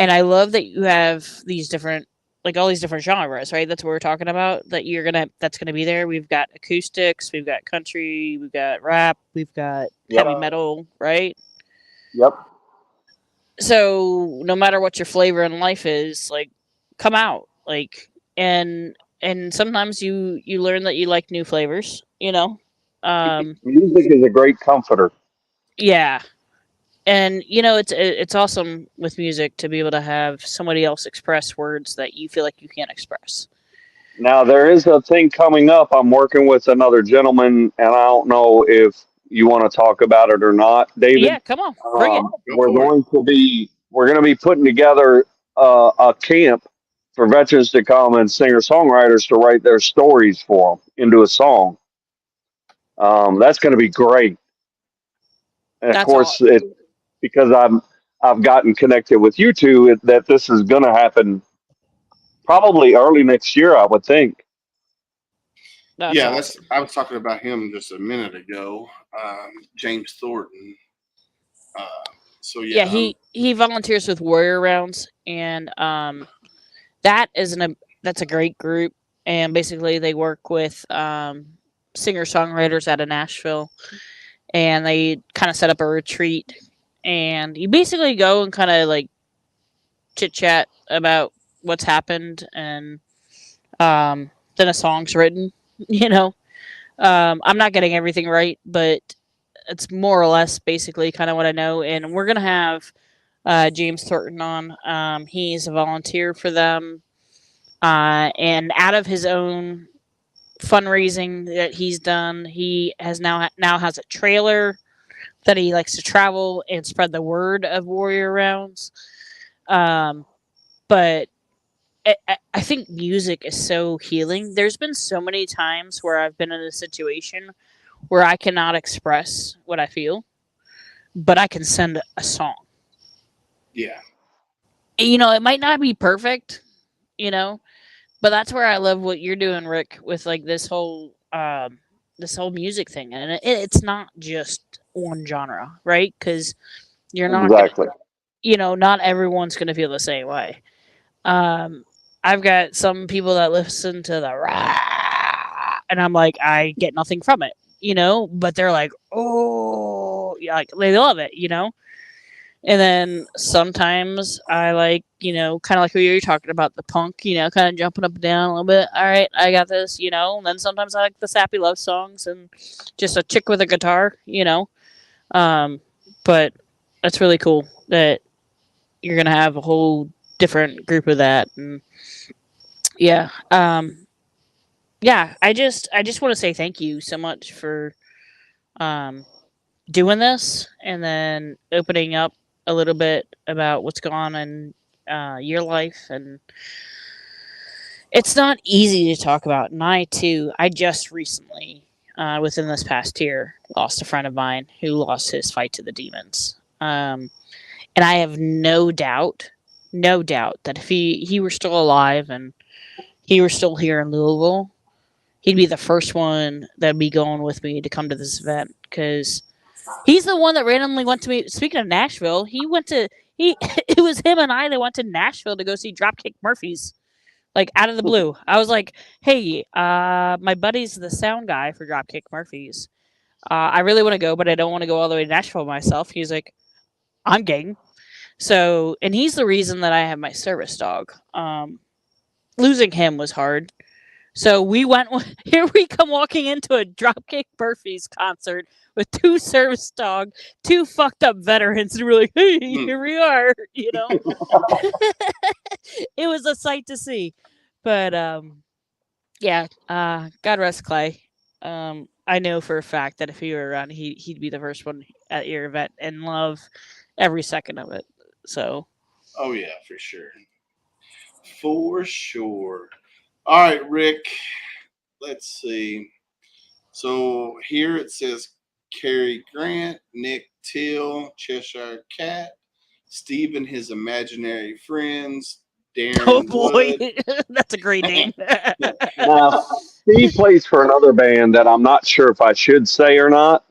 And I love that you have these different like all these different genres, right? That's what we're talking about. That's gonna be there. We've got acoustics, we've got country, we've got rap, we've got yep, heavy metal, right? yep. So no matter what your flavor in life is, like come out. Like and sometimes you learn that you like new flavors, you know? Music is a great comforter. Yeah. And it's awesome with music to be able to have somebody else express words that you feel like you can't express. Now, there is a thing coming up. I'm working with another gentleman, and I don't know if you want to talk about it or not, David. Yeah, come on, bring it. Go for it. We're going to be putting together a camp for veterans to come and singer songwriters to write their stories for them into a song. That's going to be great. And of That's all. course, because I've gotten connected with you two, that this is going to happen probably early next year, I would think. That's Yeah, awesome. I was talking about him just a minute ago. James Thornton. Uh, so Yeah, yeah, he volunteers with Warrior Rounds, and that's a great group. And basically, they work with singer songwriters out of Nashville, and they kind of set up a retreat. And you basically go and kind of like chit chat about what's happened, and then a song's written. You know, I'm not getting everything right, but it's more or less basically kind of what I know. And we're gonna have James Thornton on. He's a volunteer for them, and out of his own fundraising that he's done, he has now has a trailer that he likes to travel and spread the word of Warrior Rounds. But I think music is so healing. There's been so many times where I've been in a situation where I cannot express what I feel, but I can send a song. yeah, It might not be perfect, you know, but that's where I love what you're doing, Rick, with like this whole music thing, and it's not just one genre, right? Because you're not gonna, Exactly. not everyone's gonna feel the same way. Um, I've got some people that listen to the rah, and I'm like, I get nothing from it, but they're like, oh, yeah, like they love it, And then sometimes I like, kind of like what you were talking about, the punk, kind of jumping up and down a little bit. All right, I got this, And then sometimes I like the sappy love songs and just a chick with a guitar, Um, but that's really cool that you're gonna have a whole different group of that, and yeah, yeah. I just want to say thank you so much for um doing this and then opening up a little bit about what's going on in your life. And it's not easy to talk about. And I just recently, within this past year, lost a friend of mine who lost his fight to the demons. And I have no doubt that if he were still alive and he were still here in Louisville, he'd be the first one that'd be going with me to come to this event, because he's the one that randomly went to me. Speaking of Nashville, it was him and I that went to Nashville to go see Dropkick Murphys, like out of the blue. I was like, "Hey, my buddy's the sound guy for Dropkick Murphys. I really want to go, but I don't want to go all the way to Nashville myself." He's like, "I'm game." So, and he's the reason that I have my service dog. Losing him was hard. So we went. Here we come walking into a Dropkick Murphys concert with 2 service dog, 2 fucked up veterans, and we're like, "Hey, here we are." You know, it was a sight to see. But yeah. God rest Clay. I know for a fact that if he were around, he'd be the first one at your event and love every second of it. So Oh yeah, for sure. For sure. All right, Rick. Let's see. So here it says Cary Grant, Nick Till, Cheshire Cat, Steve and his imaginary friends, oh Darren boy, Wood. that's a great name. Now, Steve plays for another band that I'm not sure if I should say or not.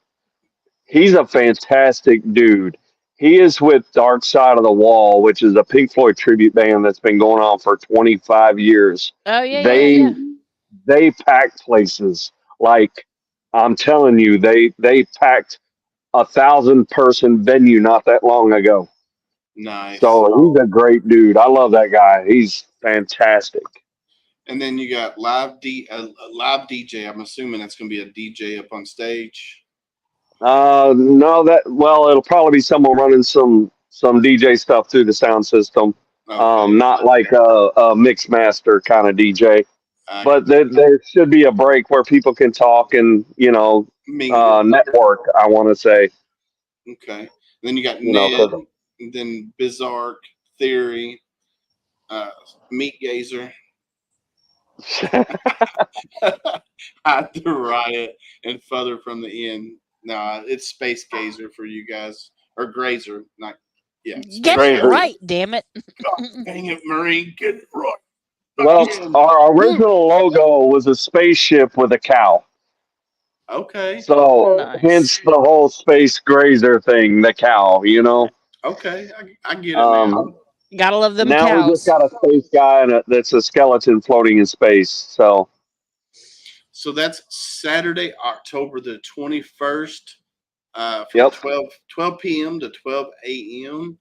He's a fantastic dude. He is with Dark Side of the Wall, which is a Pink Floyd tribute band that's been going on for 25 years. Oh yeah, yeah, They yeah. they pack places like I'm telling you, they packed 1,000-person venue not that long ago. Nice. So he's a great dude. I love that guy. He's fantastic. And then you got live DJ. I'm assuming that's going to be a DJ up on stage. No, it'll probably be someone running some DJ stuff through the sound system. Okay. Not like a mix master kind of DJ, I but there should be a break where people can talk and mingle. network. I want to say, Okay. Then you got Ned, 'cause and then Bizarre Theory, Meat Gazer, Hide the Riot, and Further from the End. Nah, it's Space Gazer for you guys. Or Grazer. Not, yeah. Get Space it Grazer. right, damn it. God dang it, Marine. Get it right. well, Again. our original logo was a spaceship with a cow. Okay. So hence Nice. the whole space grazer thing, the cow, Okay. I get it now. Um, Gotta love them now we just cows. got a space guy that's a skeleton floating in space. So So that's Saturday, October the 21st, from yep. 12 p.m. to 12 a.m.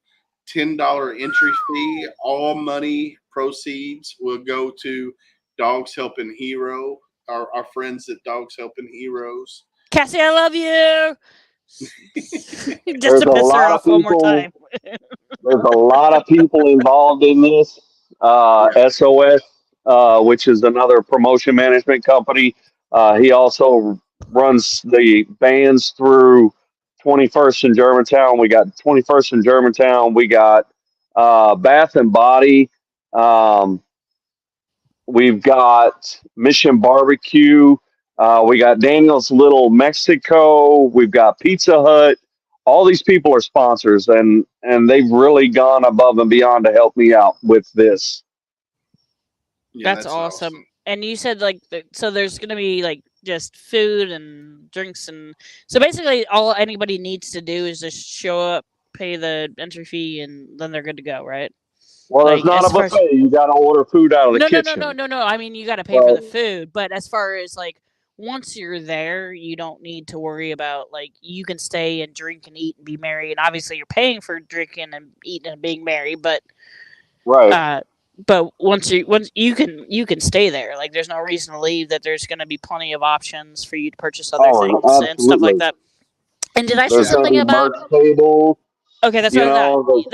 $10 entry fee. All money proceeds will go to Dogs Helping Hero, our friends at Dogs Helping Heroes. Cassie, I love you. Just There's to a piss her lot of off one more people. time. There's a lot of people involved in this. Yeah. SOS, which is another promotion management company. He also runs the bands through 21st in Germantown. We got 21st in Germantown. We got Bath and Body. Um, we've got Mission Barbecue. We got Daniel's Little Mexico. We've got Pizza Hut. All these people are sponsors, and they've really gone above and beyond to help me out with this. Yeah, That's that's awesome. And you said like so there's gonna be like just food and drinks and so basically all anybody needs to do is just show up, pay the entry fee, and then they're good to go, right? Well, it's Like not a as far as buffet. You got to order food out of the no, no, no, no, kitchen. no, no. I mean, you got to pay for the So, food, but as far as like once you're there, you don't need to worry about like you can stay and drink and eat and be merry. And obviously, you're paying for drinking and eating and being merry, right. uh, but once you can stay there. Like, there's no reason to leave. That there's going to be plenty of options for you to purchase other things Oh, and stuff like absolutely. that. And did I see There's going to something be about? merch table. Okay, that's You what I thought. know,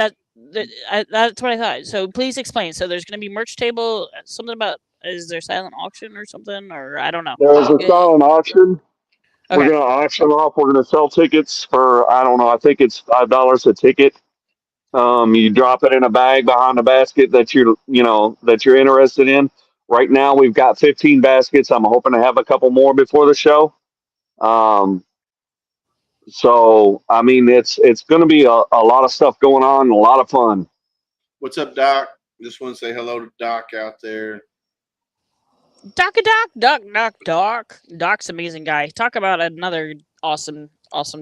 That's what I thought. So please explain. So there's going to be merch table. Something about is there silent auction or something or I don't know. there's a Eh, silent auction. We're Okay, going to auction off. We're going to sell tickets for, I don't know, I think it's $5 a ticket. You drop it in a bag behind the basket that you're interested in. Right now, we've got 15 baskets. I'm hoping to have a couple more before the show. Um, so, I mean, it's going to be a lot of stuff going on, a lot of fun. What's up, Doc? Just want to say hello to Doc out there. Doc's amazing guy. Talk about another awesome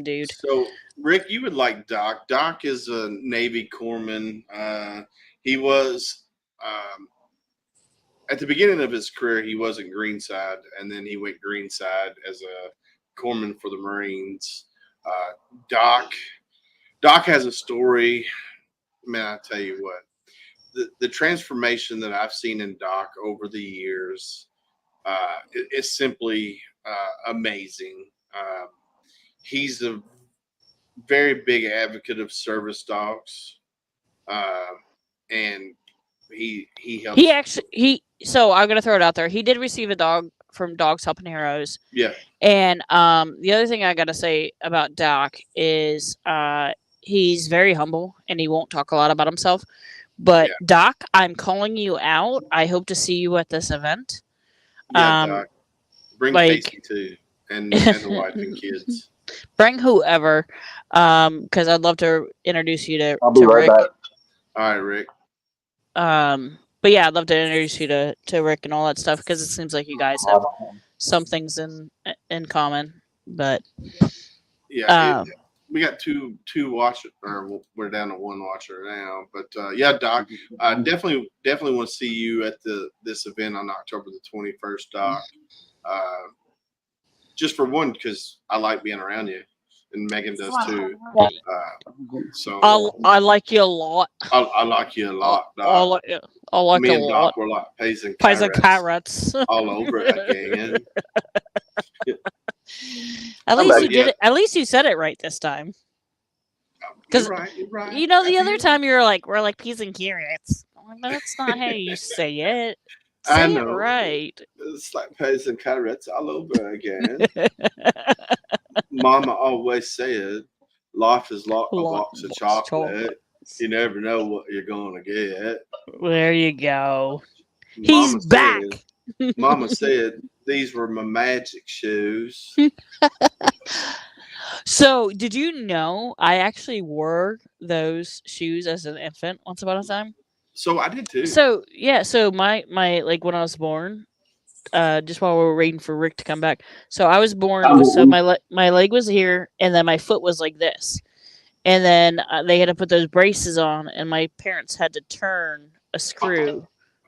dude. So, Rick, you would like Doc. Doc is a Navy corpsman. He was at the beginning of his career. He wasn't Greenside, and then he went Greenside as a corpsman for the Marines. Doc, Doc has a story. Man, I tell you what, the transformation that I've seen in Doc over the years. It's simply amazing. He's a very big advocate of service dogs, and he helps. So I'm gonna throw it out there. He did receive a dog from Dogs Helping Heroes. Yeah. And the other thing I gotta say about Doc is he's very humble and he won't talk a lot about himself. But Doc, I'm calling you out. I hope to see you at this event. Yeah, Doc. Bring Casey too, and the wife and kids. Bring whoever, because I'd love to introduce you to. I'll be right Rick. back. All right, Rick. But yeah, I'd love to introduce you to Rick and all that stuff because it seems like you guys have some things in common. But yeah, we got two watchers, or we're down to one watcher now. But yeah, Doc, definitely want to see you at this event on October the 21st, Doc. Just for one, because I like being around you, and Megan does too. So I like you a lot. I like you a lot, Doc. I like Me you a and lot. Doc were like peas and carrots all over again. At least you did it. At least you said it right this time. Because you're right. You know, the other time we're like peas and carrots. That's not how you say it. Say it right. It's like peas and carrots all over again. Mama always said, "Life is like a box of chocolate. You never know what you're gonna get." There you go. He's back. Mama said these were my magic shoes. So, did you know I actually wore those shoes as an infant once upon a time? So I did too. So yeah, so my like when I was born, just while we were waiting for Rick to come back. So I was born. So my leg was here, and then my foot was like this, and then they had to put those braces on, and my parents had to turn a screw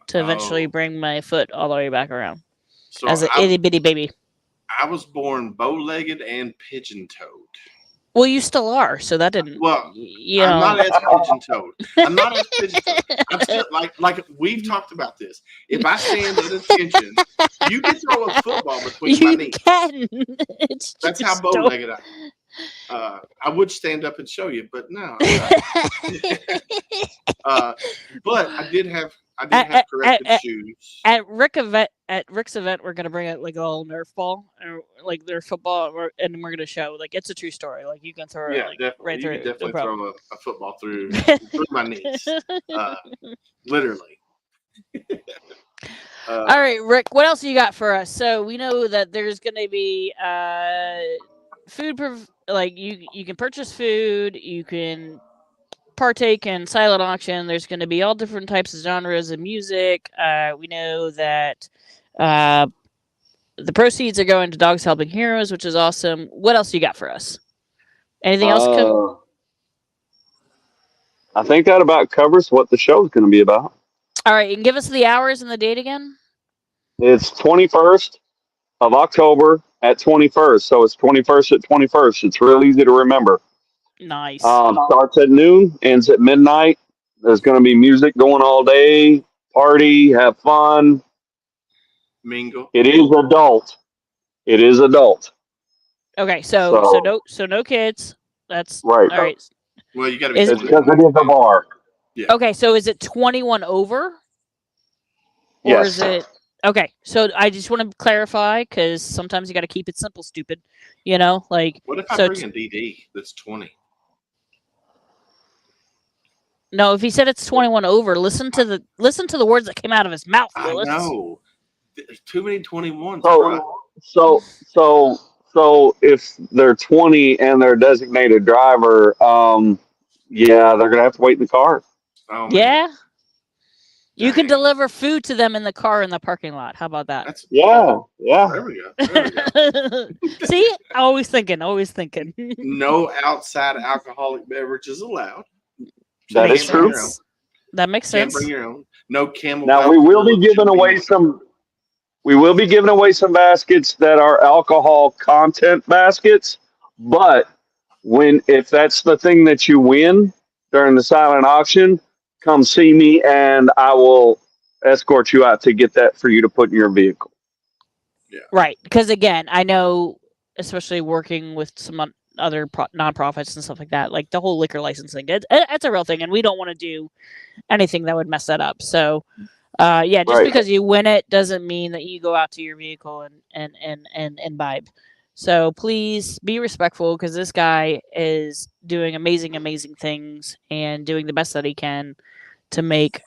to eventually bring my foot all the way back around. So as an itty bitty baby. I was born bow-legged and pigeon-toed. Well, you still are, so that didn't. Well, yeah, I'm not as pigeon-toed. I'm still like we've talked about this. If I stand at attention, you can throw a football between my knees. That's how bow-legged I am. I would stand up and show you, but no. But I did have corrective shoes. At Rick's event, we're gonna bring out like a little Nerf ball, or like their football, and we're gonna show like it's a true story. Like you can throw it right through. You can definitely throw a football through my knees, literally. All right, Rick. What else you got for us? So we know that there's gonna be food. Like you can purchase food. You can partake in silent auction. There's going to be all different types of genres of music. We know that the proceeds are going to Dogs Helping Heroes, which is awesome. What else you got for us? Anything else? I think that about covers what the show is going to be about. All right, you can give us the hours and the date again? It's 21st of October at 21st. So it's 21st at 21st. It's real easy to remember. Nice. Starts at noon, ends at midnight. There's going to be music going all day, party, have fun. Mingle. It is adult. Okay, so no kids. That's right. All right. Well, you got to be. It's because it is a bar. Yeah. Okay, so is it 21 over? Or yes. Is it? Okay, so I just want to clarify because sometimes you got to keep it simple, stupid. You know, like. What if I bring a DD that's 20? No, if he said it's 21 over, listen to the words that came out of his mouth, Willis. I know. There's too many 21s. So if they're 20 and they're a designated driver, yeah, they're gonna have to wait in the car. Oh, yeah. You can deliver food to them in the car in the parking lot. How about that? Yeah. There we go. See, always thinking. No outside alcoholic beverages allowed. That is true. That makes sense. Can't bring your own. No Camel. Now we will be giving away some. We will be giving away some baskets that are alcohol content baskets, but if that's the thing that you win during the silent auction, come see me and I will escort you out to get that for you to put in your vehicle. Right. Because again, I know, especially working with some other nonprofits and stuff like that, like the whole liquor licensing, it's a real thing, and we don't want to do anything that would mess that up. So, yeah, just Right. because you win it doesn't mean that you go out to your vehicle and imbibe. So please be respectful, because this guy is doing amazing things and doing the best that he can to make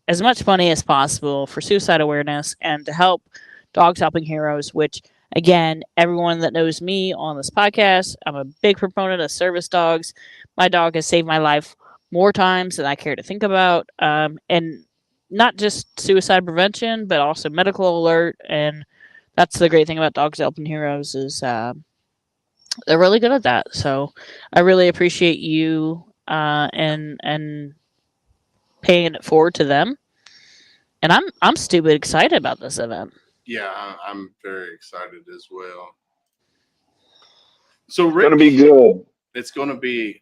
as much money as possible for suicide awareness and to help Dogs Helping Heroes, which, again, everyone that knows me on this podcast, I'm a big proponent of service dogs. My dog has saved my life more times than I care to think about. And not just suicide prevention, but also medical alert. And that's the great thing about Dogs Helping Heroes is they're really good at that. So I really appreciate you and paying it forward to them. And I'm stupid excited about this event. Yeah, I'm very excited as well. So It's Rick, going to be good. it's going to be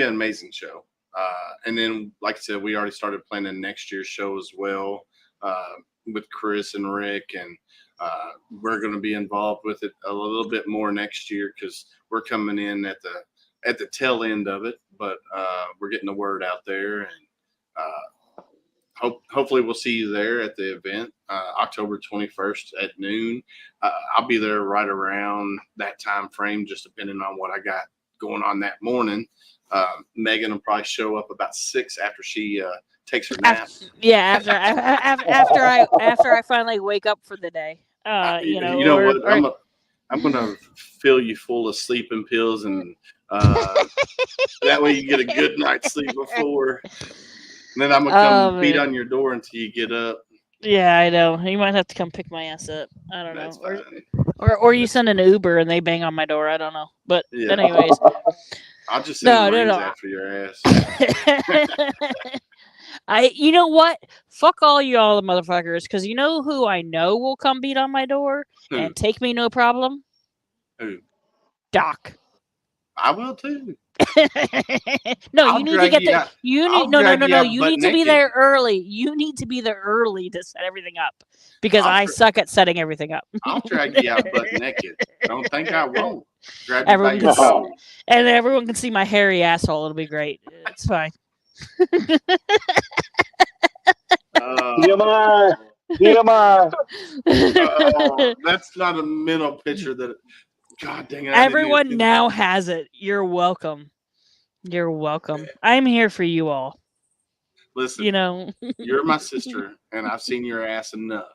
an amazing show. And then, like I said, we already started planning next year's show as well with Chris and Rick, and we're going to be involved with it a little bit more next year because we're coming in at the tail end of it. But we're getting the word out there, and hopefully we'll see you there at the event, October 21st at noon. I'll be there right around that time frame, just depending on what I got going on that morning. Megan will probably show up about 6 after she takes her nap. After I finally wake up for the day. You know what? I'm gonna fill you full of sleeping pills, and that way you get a good night's sleep before. And then I'm gonna come beat on your door until you get up. Yeah, I know. You might have to come pick my ass up. I don't That's know. fine. Or you send an Uber and they bang on my door. I don't know. But Yeah. anyways. I'll just send Marines after your ass. You know what? Fuck all y'all the motherfuckers, because you know who I know will come beat on my door and take me no problem? Who? Doc. I will too. No, you need to get there. You need You need to be there early. You need to be there early to set everything up, because I suck at setting everything up. I'll drag you out butt naked. Don't think I won't. Grab you by your phone. And everyone can see my hairy asshole. It'll be great. It's fine. TMI. That's not a mental picture that. God dang it! Everyone now has it. You're welcome. You're welcome. I'm here for you all. Listen, you're my sister, and I've seen your ass enough.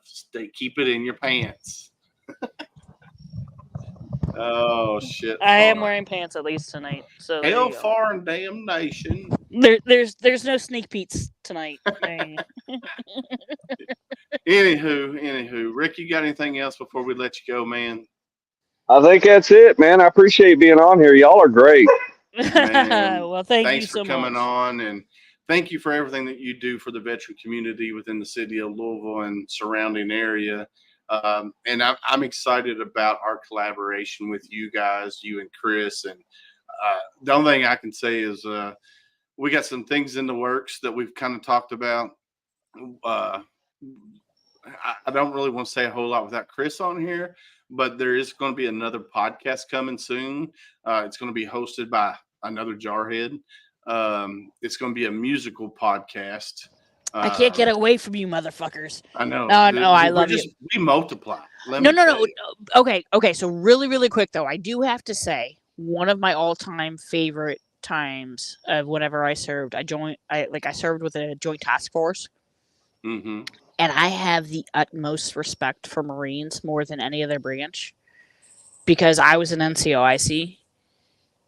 Keep it in your pants. Oh shit! I am wearing pants at least tonight. So hellfire and damnation. There's no sneak peeks tonight. Anywho, Rick, you got anything else before we let you go, man? I think that's it, man. I appreciate being on here. Y'all are great. Well, thanks for coming on, and thank you for everything that you do for the veteran community within the city of Louisville and surrounding area. And I'm excited about our collaboration with you guys, you and Chris. And the only thing I can say is we got some things in the works that we've kind of talked about. I don't really want to say a whole lot without Chris on here, but there is going to be another podcast coming soon. It's going to be hosted by another jarhead. It's going to be a musical podcast. I can't get away from you, motherfuckers. I know. No, I love you. We multiply. No. Okay. So really quick though, I do have to say one of my all-time favorite times of whenever I served, I served with a joint task force. Mm-hmm. And I have the utmost respect for Marines more than any other branch, because I was an NCOIC,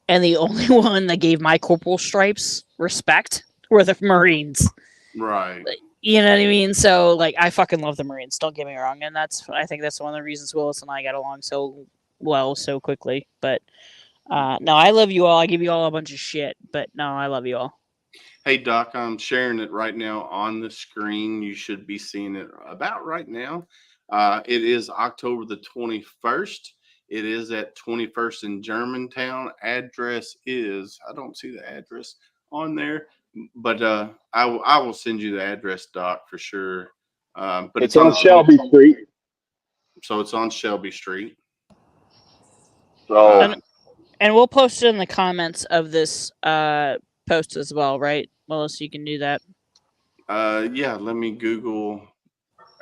and the only one that gave my corporal stripes respect were the Marines. Right. You know what I mean? So, I fucking love the Marines. Don't get me wrong, and I think that's one of the reasons Willis and I got along so well so quickly. But no, I love you all. I give you all a bunch of shit, but no, I love you all. Hey, Doc, I'm sharing it right now on the screen. You should be seeing it about right now. It is October the 21st. It is at 21st in Germantown. Address is, I don't see the address on there, but I will send you the address, Doc, for sure. But it's on Shelby Street. So it's on Shelby Street. So And we'll post it in the comments of this post as well, right? Melissa, you can do that. Yeah, let me Google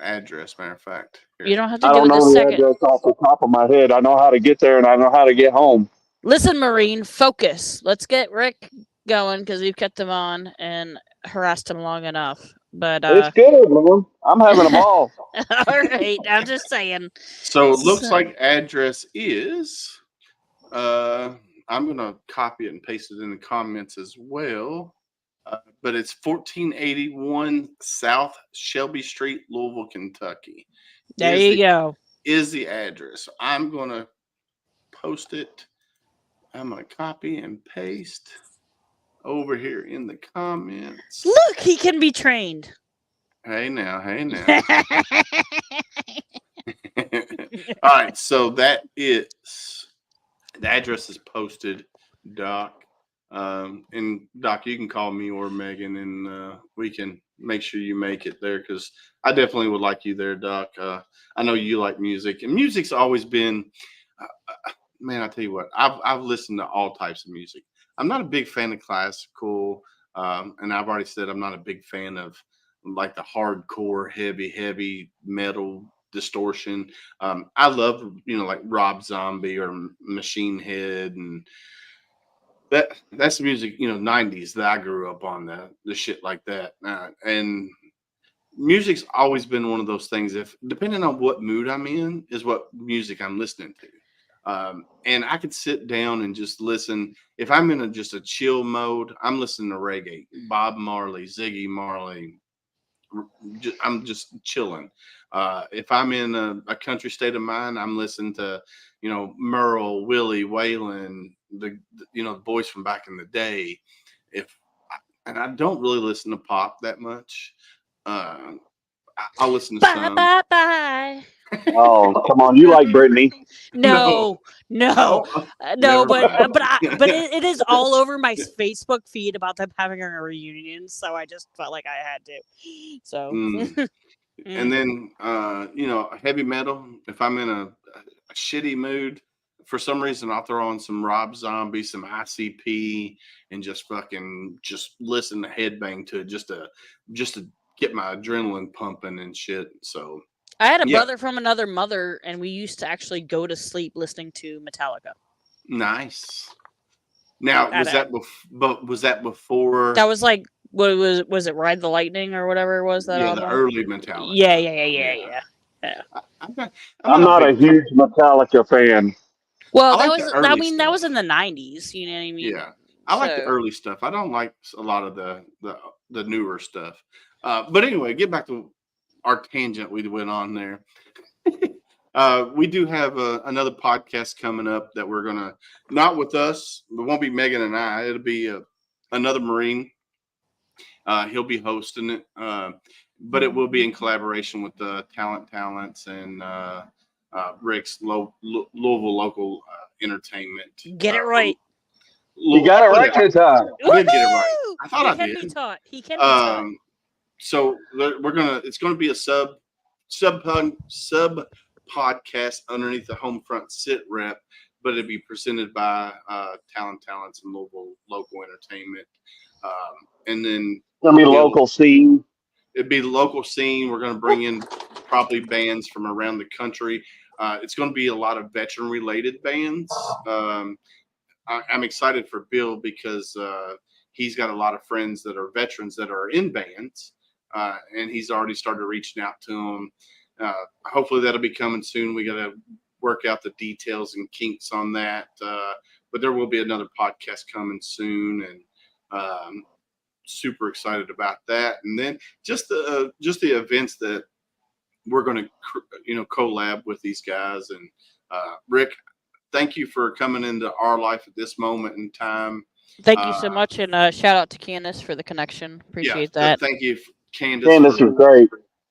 address. Matter of fact, You here. don't have to I do don't it know this the second. address off the top of my head. I know how to get there and I know how to get home. Listen, Marine, focus. Let's get Rick going because we've kept him on and harassed him long enough. But It's good, man. I'm having a ball. all right, I'm just saying. So it looks like address is. I'm gonna copy it and paste it in the comments as well. But it's 1481 South Shelby Street, Louisville, Kentucky. There you go. Is the address. I'm gonna post it. I'm gonna copy and paste over here in the comments. Look, he can be trained. Hey now. All right, so that is the address is posted, Doc. And Doc, you can call me or Megan, and we can make sure you make it there because I definitely would like you there, Doc. I know you like music, and music's always been, man. I tell you what, I've listened to all types of music. I'm not a big fan of classical, and I've already said I'm not a big fan of like the hardcore, heavy metal distortion. I love like Rob Zombie or Machine Head and that's music 90s that I grew up on, the shit like that, and music's always been one of those things. If depending on what mood I'm in is what music I'm listening to, and I could sit down and just listen. If I'm in just a chill mode, I'm listening to reggae, Bob Marley, Ziggy Marley. I'm just chilling. If I'm in a country state of mind, I'm listening to, Merle, Willie, Waylon, the boys from back in the day. And I don't really listen to pop that much. I'll listen to some. Bye. Oh, come on. You like Brittany. No, Never but it is all over my Facebook feed about them having a reunion, so I just felt like I had to. So, and then heavy metal. If I'm in a shitty mood, for some reason I'll throw on some Rob Zombie, some ICP, and just listen to headbang to it, just to get my adrenaline pumping and shit. So. I had a brother from another mother, and we used to actually go to sleep listening to Metallica. Nice. Now, was that before? That was like, what was it? Ride the Lightning or whatever it was. That album? The early Metallica. Yeah. I'm not a huge Metallica fan. Well, that was in the 90s. You know what I mean? Yeah, I like the early stuff. I don't like a lot of the newer stuff. But anyway, get back to our tangent we went on there. We do have another podcast coming up that we're gonna, not with us. It won't be Megan and I. It'll be another Marine. He'll be hosting it, but it will be in collaboration with the Talents and Rick's Louisville local entertainment. Get it right. You got it right this time. I did get it right. I thought I did. He can be taught. So it's gonna be a sub podcast underneath the Homefront Sit Rep, but it'll be presented by Talents and Louisville local entertainment. And then it's gonna be local scene. It'd be the local scene. We're gonna bring in probably bands from around the country. It's gonna be a lot of veteran related bands. I'm excited for Bill because he's got a lot of friends that are veterans that are in bands. And he's already started reaching out to them. Hopefully that'll be coming soon. We got to work out the details and kinks on that. But there will be another podcast coming soon, and super excited about that. And then just the events that we're going to collab with these guys. And Rick, thank you for coming into our life at this moment in time. Thank you so much, and shout out to Candace for the connection. Appreciate that. Thank you, Candace. Candace is great.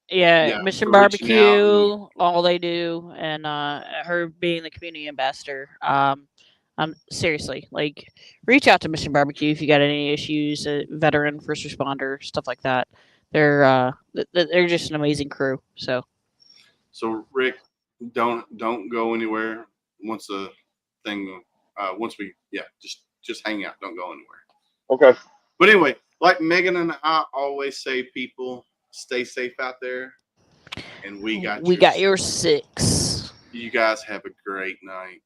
Yeah, Mission Barbecue, all they do, and her being the community ambassador. I'm seriously, like, reach out to Mission Barbecue if you got any issues, veteran, first responder, stuff like that. They're just an amazing crew. So Rick, Don't go anywhere once the thing. Just hang out. Don't go anywhere. Okay. But anyway, like Megan and I always say, people stay safe out there, and we got your six. You guys have a great night.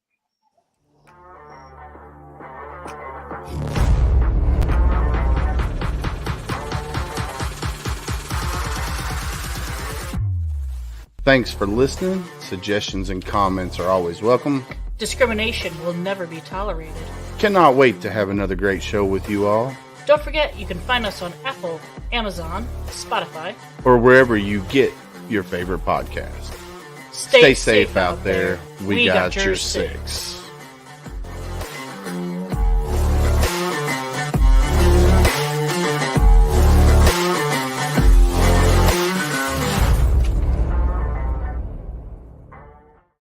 Thanks for listening. Suggestions and comments are always welcome. Discrimination will never be tolerated. Cannot wait to have another great show with you all. Don't forget, you can find us on Apple, Amazon, Spotify, or wherever you get your favorite podcast. Stay safe out there. We got your six.